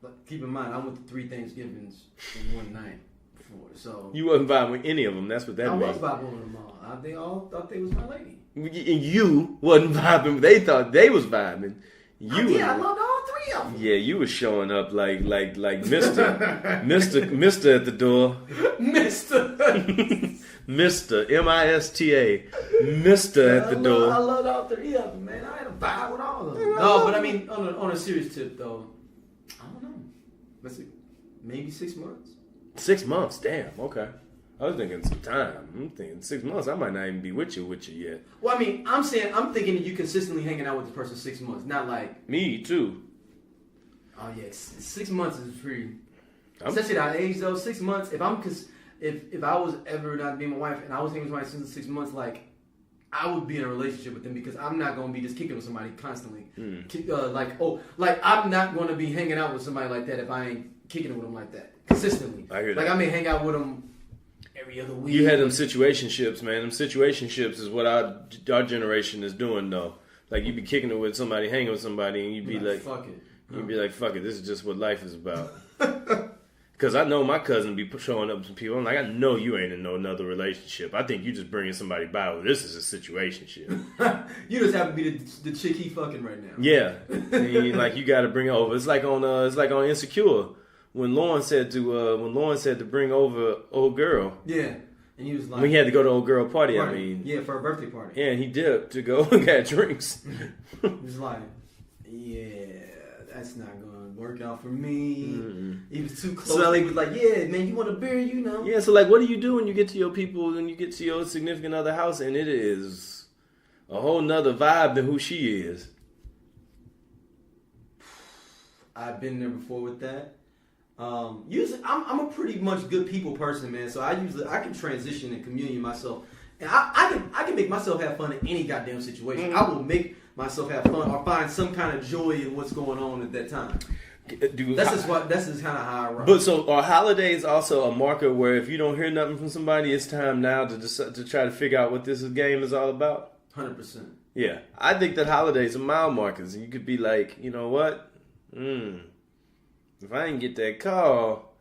But keep in mind, I went to 3 Thanksgivings in one night before, so you wasn't vibing with any of them. That's what that means. I was vibing with them all. They all thought they was my lady. And you wasn't vibing. They thought they was vibing. I loved all 3 of them. Yeah, you was showing up like Mister at the door. Mister Mista, Mister at the door. I loved all 3 of them, man. I had a vibe with all of them. No, but I mean, on a serious tip though, I don't know. Let's see, maybe 6 months. 6 months, damn. Okay. I was thinking some time. I'm thinking 6 months. I might not even be with you yet. Well, I mean, I'm thinking that you consistently hanging out with this person 6 months, not like me too. Oh yeah, 6 months is pretty. Especially at our age though, 6 months. If I was ever not being my wife and I was hanging with somebody since 6 months, like I would be in a relationship with them because I'm not gonna be just kicking with somebody constantly. I'm not gonna be hanging out with somebody like that if I ain't kicking it with them like that consistently. I hear that. Like I may hang out with them every other week. You had them situationships, man. Them situationships is what our generation is doing, though. Like, you be kicking it with somebody, hanging with somebody, and you'd be like, fuck it. You'd be like, fuck it, this is just what life is about. Because I know my cousin be showing up to people. I'm like, I know you ain't in no another relationship. I think you just bringing somebody by. Well, this is a situationship. You just have to be the chick he fucking right now. Yeah, and like you got to bring her over. It's like on Insecure. When Lauren said to bring over old girl. Yeah. And he was like, we had to go to old girl party. Yeah, for a birthday party. Yeah, and he dipped to go and got drinks. He was like, yeah, that's not going to work out for me. Mm-hmm. He was too close. So he was like, yeah, man, you want a beer, you know? Yeah, so like, what do you do when you get to your people and you get to your significant other house and it is a whole nother vibe than who she is? I've been there before with that. Usually, I'm a pretty much good people person, man. So I can transition and communion myself, and I can make myself have fun in any goddamn situation. I will make myself have fun or find some kind of joy in what's going on at that time. That's just kind of how I roll. But so are holidays also a marker where if you don't hear nothing from somebody, it's time now to try to figure out what this game is all about? 100%. Yeah, I think that holidays are mile markers. You could be like, you know what? If I didn't get that call,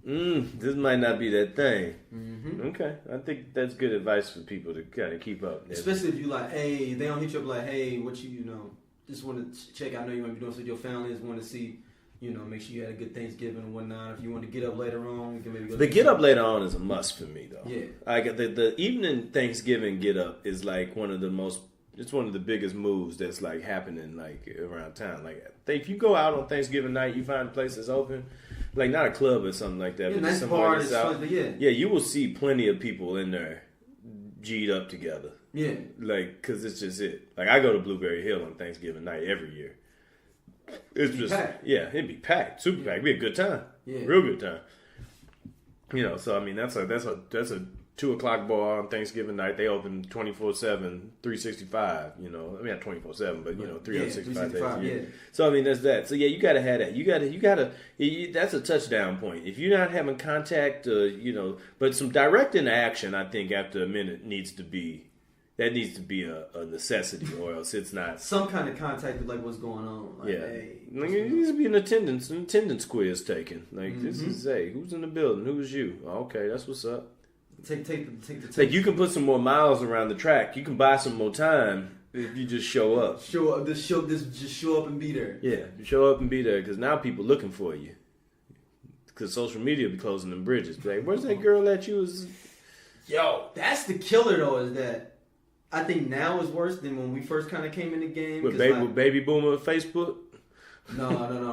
this might not be that thing. Mm-hmm. Okay, I think that's good advice for people to kind of keep up. Especially if you like, hey, they don't hit you up like, hey, what you know, just want to check. I know you might be doing something with your family. Just want to see, make sure you had a good Thanksgiving and whatnot. If you want to get up later on, you can maybe go. The get up later on is a must for me, though. Yeah, I got the evening Thanksgiving get up is like one of the most. It's one of the biggest moves that's like happening like around town. Like if you go out on Thanksgiving night, you find a place that's open, like not a club or something like that. Yeah, but nice bar, it's fun, but yeah, you will see plenty of people in there, G'd up together. Yeah. Like, cause it's just it. Like, I go to Blueberry Hill on Thanksgiving night every year. It's just packed. Yeah, it'd be packed, super packed. It'd be a good time, real good time. You know, so I mean that's a 2:00 bar on Thanksgiving night. They open 24/7, 365. You know, I mean not 24/7, but you know 365 days a year. Yeah. So I mean that's that. So yeah, you gotta have that. You gotta. That's a touchdown point. If you're not having contact, you know, but some direct interaction, I think after a minute needs to be. That needs to be a necessity, or else it's not. Some kind of contact with like what's going on. Like, Yeah, hey, like, it needs to be an attendance quiz taken. Like this is who's in the building, who's you? Oh, okay, that's what's up. take the Like you can put some more miles around the track. You can buy some more time if you just show up. Just show up and be there. Yeah, show up and be there because now people looking for you. Because social media be closing them bridges. Be like, where's that girl that you was? Yo, that's the killer though. Is that I think now is worse than when we first kind of came in the game. With baby boomer Facebook. No.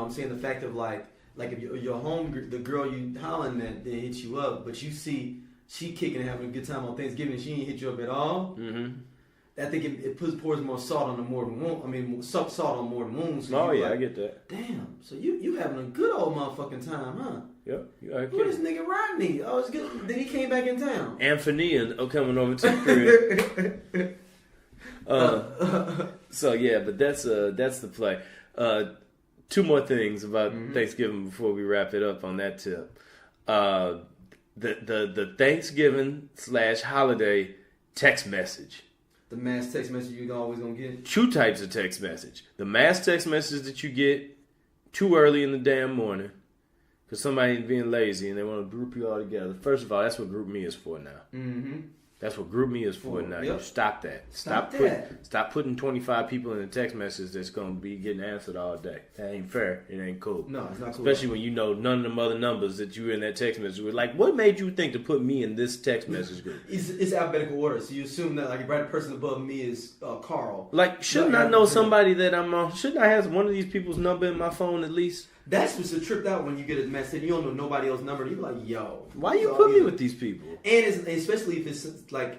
I'm saying the fact of like if your home, the girl you hollering at, they hit you up, but you see she kicking and having a good time on Thanksgiving, and she ain't hit you up at all. Mm-hmm. I think it pours more salt on the mortal wound. I mean, salt on mortal wounds. So I get that. Damn. So you having a good old motherfucking time, huh? Yep. Who this nigga Rodney? Oh, it's good. Then he came back in town. Anthony and coming over to the crib. So yeah, but that's the play. Two more things about Thanksgiving before we wrap it up on that tip. The Thanksgiving / holiday text message. The mass text message you always gonna get. Two types of text message. The mass text message that you get too early in the damn morning because somebody's being lazy and they want to group you all together. First of all, that's what Group Me is for now. Mm-hmm. That's what Group Me is for now. Yep. You stop that. Stop putting 25 people in a text message that's going to be getting answered all day. That ain't fair. It ain't cool. No, it's not cool. Especially when you know none of them other numbers that you were in that text message with. Like, what made you think to put me in this text message group? It's alphabetical order, so you assume that like the right person above me is Carl. Like, shouldn't I know somebody that I'm on? Shouldn't I have one of these people's number in my phone at least? That's what's tripped out when you get a message. You don't know nobody else's number. You're like, yo. Why you put me with these people? And especially if it's like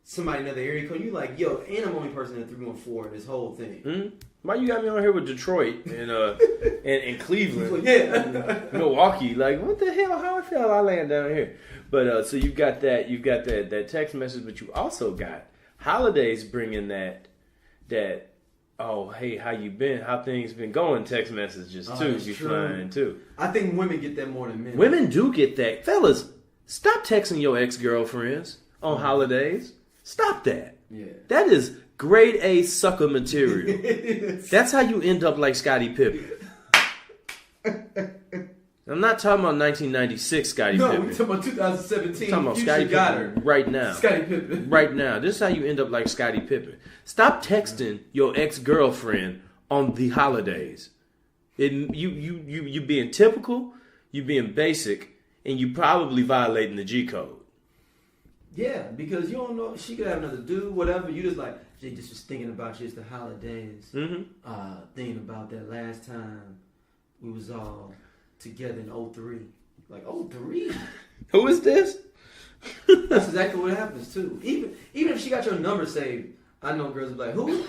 somebody in another area code, you like, yo, and I'm the only person in 314 in this whole thing. Mm-hmm. Why you got me on here with Detroit and and Cleveland, yeah, Milwaukee? Like, what the hell? How the hell I land down here? But so you've got that text message, but you also got holidays bringing that. Oh, hey, how you been? How things been going? Text messages too. You flying too. I think women get that more than men. Women do get that. Fellas, stop texting your ex-girlfriends on holidays. Stop that. Yeah. That is grade A sucker material. That's how you end up like Scottie Pippen. I'm not talking about 1996 Scottie Pippen. No, we're talking about 2017. I'm talking about Scottie Pippen right now. Scottie Pippen. Right now. This is how you end up like Scottie Pippen. Stop texting your ex-girlfriend on the holidays. You being typical, you being basic, and you probably violating the G code. Yeah, because you don't know, she could have another dude, whatever. You just like, she just was thinking about just the holidays. Mm-hmm. Thinking about that last time we was all together in 03. Like, 03? Who is this? That's exactly what happens, too. Even if she got your number saved, I know girls will be like, who?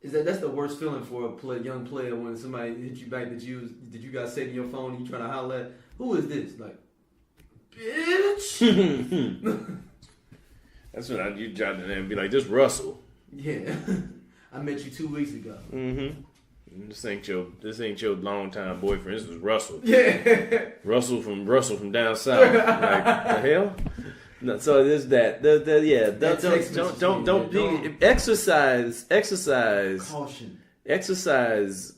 That's the worst feeling for a young player when somebody hit you back that you guys saved in your phone and you trying to holler at, who is this? Like, bitch. That's when you jot it in and be like, this Russell. Yeah. I met you 2 weeks ago. Mm-hmm. This ain't your longtime boyfriend. This is Russell. Yeah. Russell from down south. Like the hell? No, so there's that. Don't be exercise caution. Exercise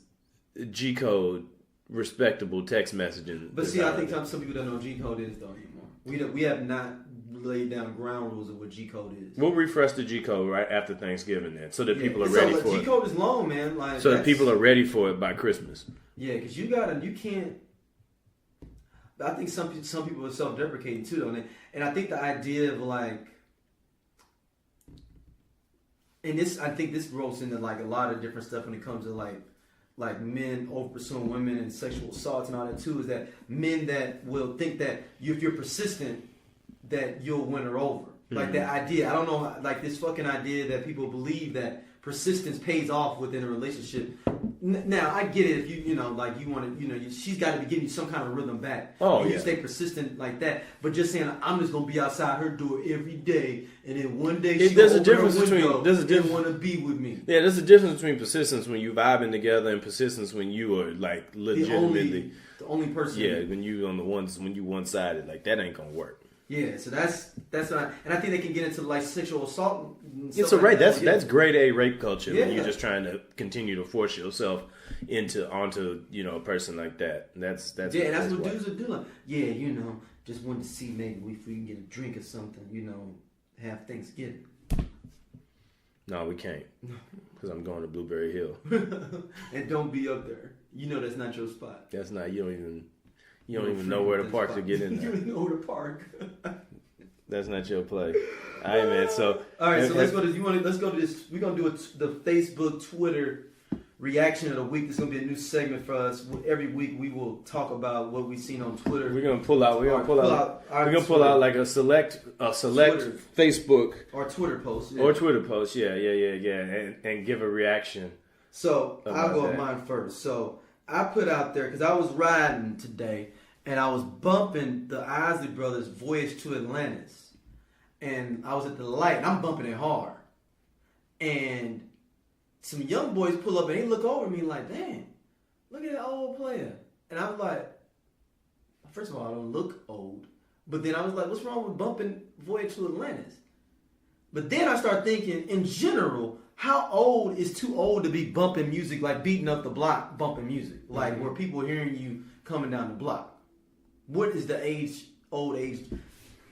G code respectable text messaging. But see, I think some people don't know what G code is though anymore. We have not laid down ground rules of what G code is. We'll refresh the G code right after Thanksgiving then, so that people are ready for it. G code is long, man. Like, so that people are ready for it by Christmas. Yeah, because you can't. I think some people are self-deprecating too, don't they? And I think the idea of like, and I think this rolls into like a lot of different stuff when it comes to like men over pursuing women and sexual assaults and all that too, is that men that will think that if you're persistent, that you'll win her over. Like that idea. I don't know, like this fucking idea that people believe that persistence pays off within a relationship. Now, I get it if you know, like you want to, she's got to be giving you some kind of rhythm back. Oh, and you stay persistent like that. But just saying, I'm just going to be outside her door every day, and then one day she there's going a to open difference her between window there's a and difference want to be with me. Yeah, there's a difference between persistence when you vibing together and persistence when you are like legitimately the only person. Yeah, when you one-sided, like that ain't gonna work. Yeah, so that's what and I think they can get into like sexual assault. And It's stuff a rape. like That's grade A rape culture when Yeah. you're just trying to continue to force yourself onto a person like that. That's what dudes are doing. Yeah, just wanted to see maybe if we can get a drink or something. Have Thanksgiving. No, we can't because I'm going to Blueberry Hill. And don't be up there. That's not your spot. That's not. You don't even know where to park to get in there. You don't know where to park. That's not your play. All right, man. So all right, so let's go to. Let's go to this. We're gonna do the Facebook, Twitter reaction of the week. This is gonna be a new segment for us. Every week we will talk about what we've seen on Twitter. We're gonna pull out like a select Twitter. Facebook or Twitter post. Yeah. Or Twitter post. Yeah, and give a reaction. So I'll go with mine first. So I put out there because I was riding today and I was bumping the Isley Brothers' Voyage to Atlantis, and I was at the light and I'm bumping it hard, and some young boys pull up and they look over at me like, "Damn, look at that old player," and I was like, first of all, I don't look old, but then I was like, what's wrong with bumping Voyage to Atlantis? But then I start thinking, in general, how old is too old to be bumping music, like beating up the block, bumping music, like where people are hearing you coming down the block? What is the old age?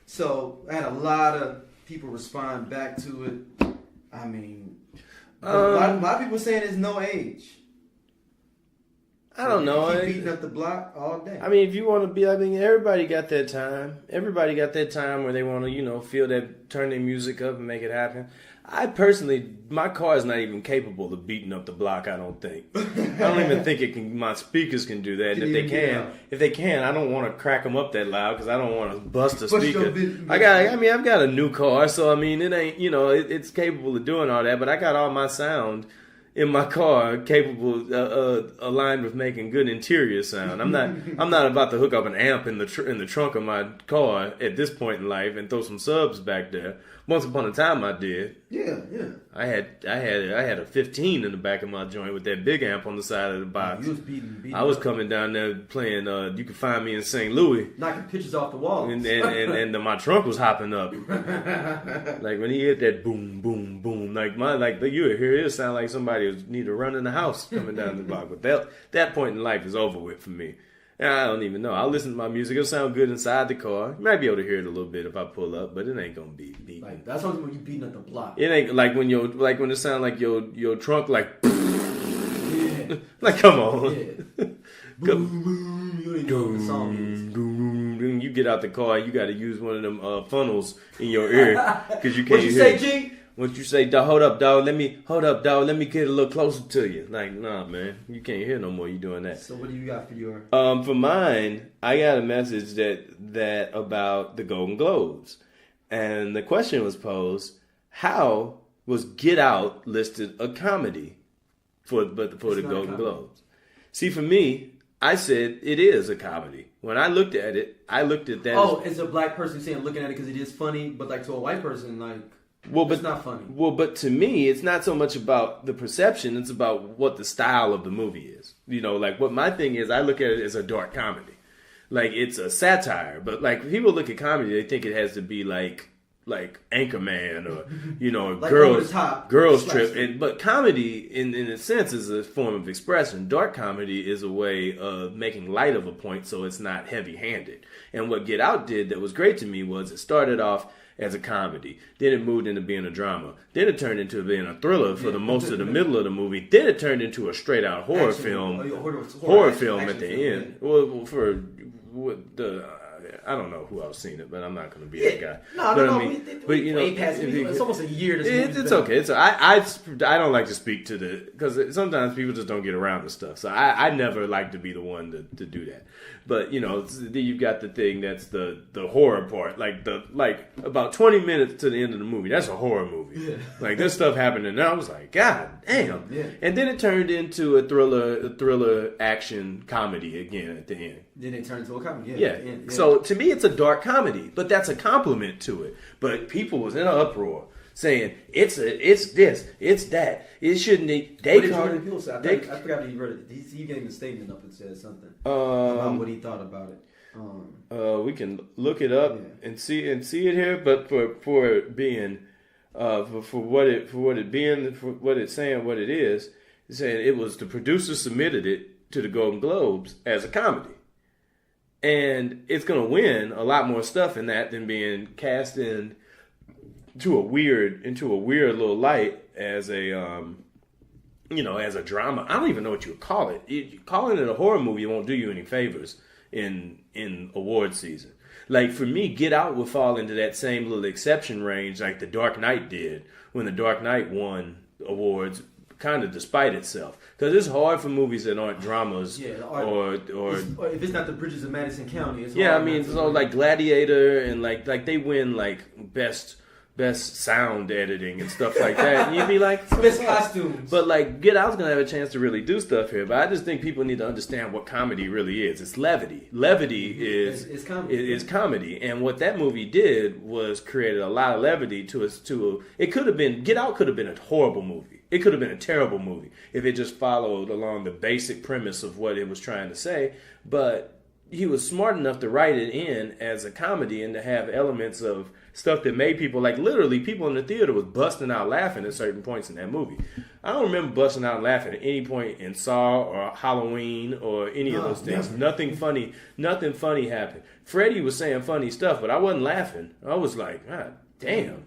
So I had a lot of people respond back to it. I mean, a lot of people saying there's no age. I don't know. Keep beating up the block all day. I mean, if you want to be, everybody got that time. Everybody got that time where they want to, feel that, turn their music up and make it happen. I personally, my car is not even capable of beating up the block. I don't think. I don't even think it can. My speakers can do that. And if they can, I don't want to crack them up that loud because I don't want to bust a speaker. I've got a new car, so it ain't, it's capable of doing all that. But I got all my sound in my car capable, aligned with making good interior sound. I'm not about to hook up an amp in the trunk of my car at this point in life and throw some subs back there. Once upon a time, I did. Yeah. I had a 15 in the back of my joint with that big amp on the side of the box. You was beating I was coming down there playing. You Can Find Me in St. Louis, knocking pictures off the wall, and my trunk was hopping up. Like when he hit that boom, boom, boom, you would hear it sound like somebody need to run in the house coming down the block. But that point in life is over with for me. And I don't even know. I'll listen to my music. It'll sound good inside the car. You might be able to hear it a little bit if I pull up, but it ain't gonna be beating. Like that's when you beating up the block. It ain't like when it sound like your trunk like. Yeah. Like come on. Yeah. Boom, boom. You ain't know what the song is. You get out the car, you got to use one of them funnels in your ear because you can't. What you say, G? What you say, dog? Hold up, dog. Let me get a little closer to you. Like, nah, man, you can't hear no more. You doing that? So, what do you got for your? For mine, I got a message that about the Golden Globes, and the question was posed: how was Get Out listed a comedy for the Golden Globes? See, for me, I said it is a comedy. When I looked at it, I looked at that. Oh, it's a black person saying looking at it because it is funny, but like to a white person, like. It's not funny. Well, but to me, it's not so much about the perception. It's about what the style of the movie is. Like what my thing is, I look at it as a dark comedy. Like it's a satire. But like people look at comedy, they think it has to be like Anchorman or, like girls trip. But comedy, in a sense, is a form of expression. Dark comedy is a way of making light of a point so it's not heavy-handed. And what Get Out did that was great to me was it started off as a comedy. Then it moved into being a drama. Then it turned into being a thriller for the most of the middle of the movie. Then it turned into a straight-out horror film. Horror film at the end. Well, for the I don't know who else seen it, but I'm not going to be that guy. No. I mean, but you know, it's almost a year. It's okay. I don't like to speak to because sometimes people just don't get around to stuff. So I never like to be the one to do that. But you know, you've got the thing that's the horror part, like about 20 minutes to the end of the movie. That's a horror movie. Yeah. Like this stuff happened, and I was like, God damn. Yeah. And then it turned into a thriller action comedy again at the end. Then it turned into a comedy. Yeah. So to me, it's a dark comedy, but that's a compliment to it. But people was in an uproar saying it's this, it's that. It shouldn't. They called it. People say, I forgot that he wrote it. He gave a statement up and said something about what he thought about it. We can look it up and see it here, but for it being for what it's saying, what it is, it's saying it was the producer submitted it to the Golden Globes as a comedy. And it's going to win a lot more stuff in that than being cast into a weird little light as a as a drama. I don't even know what you would call it. Calling it a horror movie won't do you any favors in award season. Like for me, Get Out would fall into that same little exception range like The Dark Knight did when The Dark Knight won awards, kind of despite itself. Because it's hard for movies that aren't dramas, or if it's not the Bridges of Madison County. It's I mean, so like Gladiator and like they win like best sound editing and stuff like that. And you'd be like, best costumes. But like Get Out's gonna have a chance to really do stuff here. But I just think people need to understand what comedy really is. It's levity. Levity is comedy. And what that movie did was created a lot of levity it could have been Get Out could have been a horrible movie. It could have been a terrible movie if it just followed along the basic premise of what it was trying to say. But he was smart enough to write it in as a comedy and to have elements of stuff that made people, like literally people in the theater was busting out laughing at certain points in that movie. I don't remember busting out laughing at any point in Saw or Halloween or any of those things. Nothing funny happened. Freddie was saying funny stuff, but I wasn't laughing. I was like, God damn,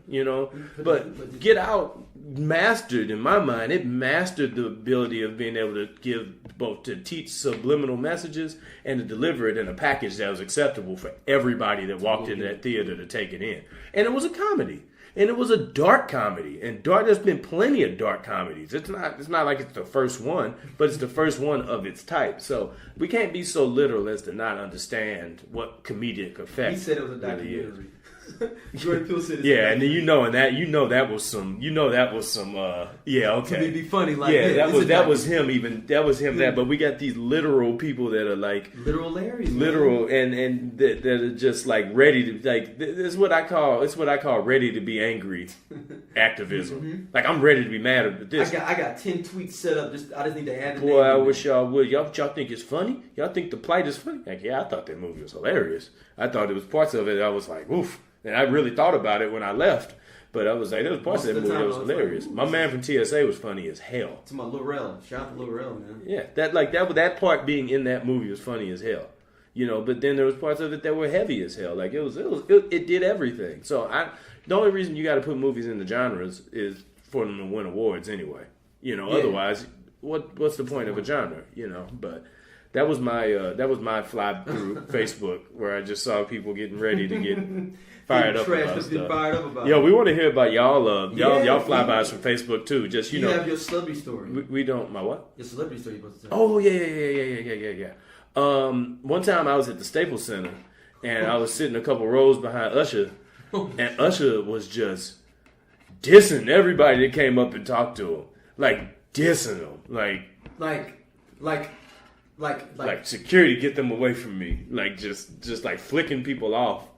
But Get Out mastered, in my mind, it mastered the ability of being able to teach subliminal messages and to deliver it in a package that was acceptable for everybody that walked into that theater to take it in. And it was a comedy. And it was a dark comedy. And there's been plenty of dark comedies. It's not like it's the first one, but it's the first one of its type. So we can't be so literal as to not understand what comedic effect. He said it was a documentary. Really Jordan Peele said and then that was some okay. It'd be funny, like that was him. But we got these literal people that are like literal Larrys, and that are just like ready to like. It's what I call ready to be angry activism. Mm-hmm. Like I'm ready to be mad at this. I got 10 tweets set up. I just need to add. Boy, I wish y'all would. Y'all think it's funny? Y'all think the plight is funny? Like, I thought that movie was hilarious. I thought it was parts of it. I was like, oof. And I really thought about it when I left. But I was like, there was parts of that movie that was hilarious. My man from TSA was funny as hell. To my Lil Rel. Shout out to Lil Rel, man. Yeah, that part being in that movie was funny as hell. But then there was parts of it that were heavy as hell. Like it did everything. So the only reason you got to put movies in the genres is for them to win awards anyway. Otherwise, what's the point of a genre? But that was my fly through Facebook where I just saw people getting ready to get fired up about stuff. Yo, we want to hear about y'all. Y'all flybys from Facebook too. Just you have your celebrity story. We don't. My what? Your celebrity story. You're supposed to tell. Oh yeah. One time I was at the Staples Center and I was sitting a couple rows behind Usher, and Usher was just dissing everybody that came up and talked to him, like dissing them, like security, get them away from me, like just like flicking people off.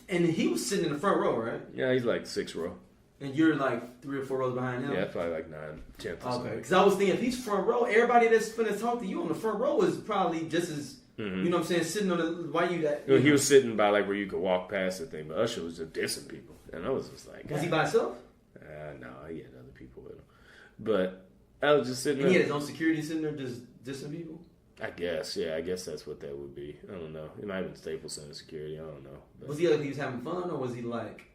And he was sitting in the front row, right? Yeah, he's like 6th row. And you're like 3 or 4 rows behind him? Yeah, probably like 9th, 10th or something. Because I was thinking, if he's front row, everybody that's finna talk to you on the front row is probably just as, you know what I'm saying, sitting on the, why you that? He was sitting by like where you could walk past the thing, but Usher was just dissing people. And I was just like... Was he by himself? No, he had other people with him. But I was just sitting there. And he had his own security sitting there just dissing people? I guess that's what that would be. I don't know. It might have been Staples Center security. I don't know. But was he like he was having fun, or was it like?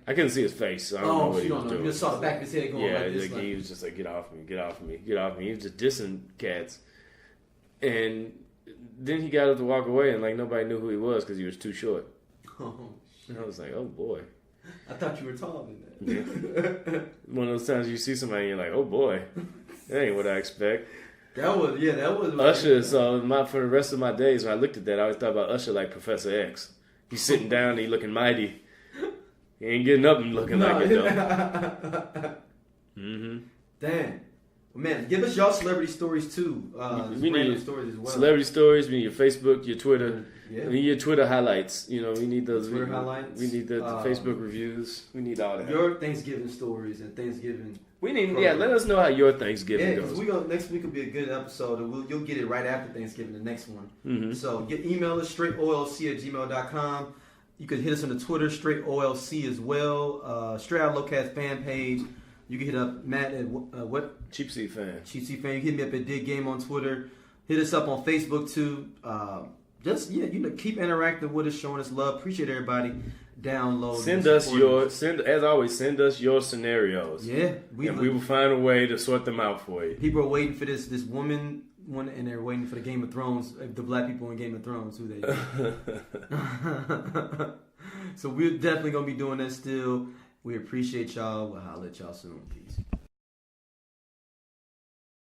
I couldn't see his face. So I don't know what he was doing. You just saw the back of his head going like this. Yeah, he was just like, get off me. He was just dissing cats, and then he got up to walk away, and like nobody knew who he was because he was too short. Oh, and I was like, oh boy. I thought you were taller than that. Yeah. One of those times you see somebody and you're like, oh boy, that ain't what I expect. That was Usher. So for the rest of my days, when I looked at that, I always thought about Usher like Professor X. He's sitting down and he looking mighty. He ain't getting up and looking like it though. Damn. Man, give us y'all celebrity stories too. We need stories as well. Celebrity stories. We need your Facebook, your Twitter. Yeah. We need your Twitter highlights. You know, we need those. Twitter highlights. We need the Facebook reviews. We need all that. Your Thanksgiving stories and Thanksgiving. We need. Yeah, let us know how your Thanksgiving goes. goes. Next week will be a good episode. You'll get it right after Thanksgiving, the next one. Mm-hmm. So email us straightoilc@gmail.com. You can hit us on the Twitter, straightoilc as well. Straight Out Lowcast fan page. You can hit up Matt at what? Cheap Seat Fan. Cheap Seat Fan. You hit me up at Dig Game on Twitter. Hit us up on Facebook too. Keep interacting with us, showing us love. Appreciate everybody. Download. Send us your scenarios. Yeah, we will find a way to sort them out for you. People are waiting for this woman one, and they're waiting for the Game of Thrones. The black people in Game of Thrones, who they. So we're definitely gonna be doing that still. We appreciate y'all. We'll holler at y'all soon. Peace.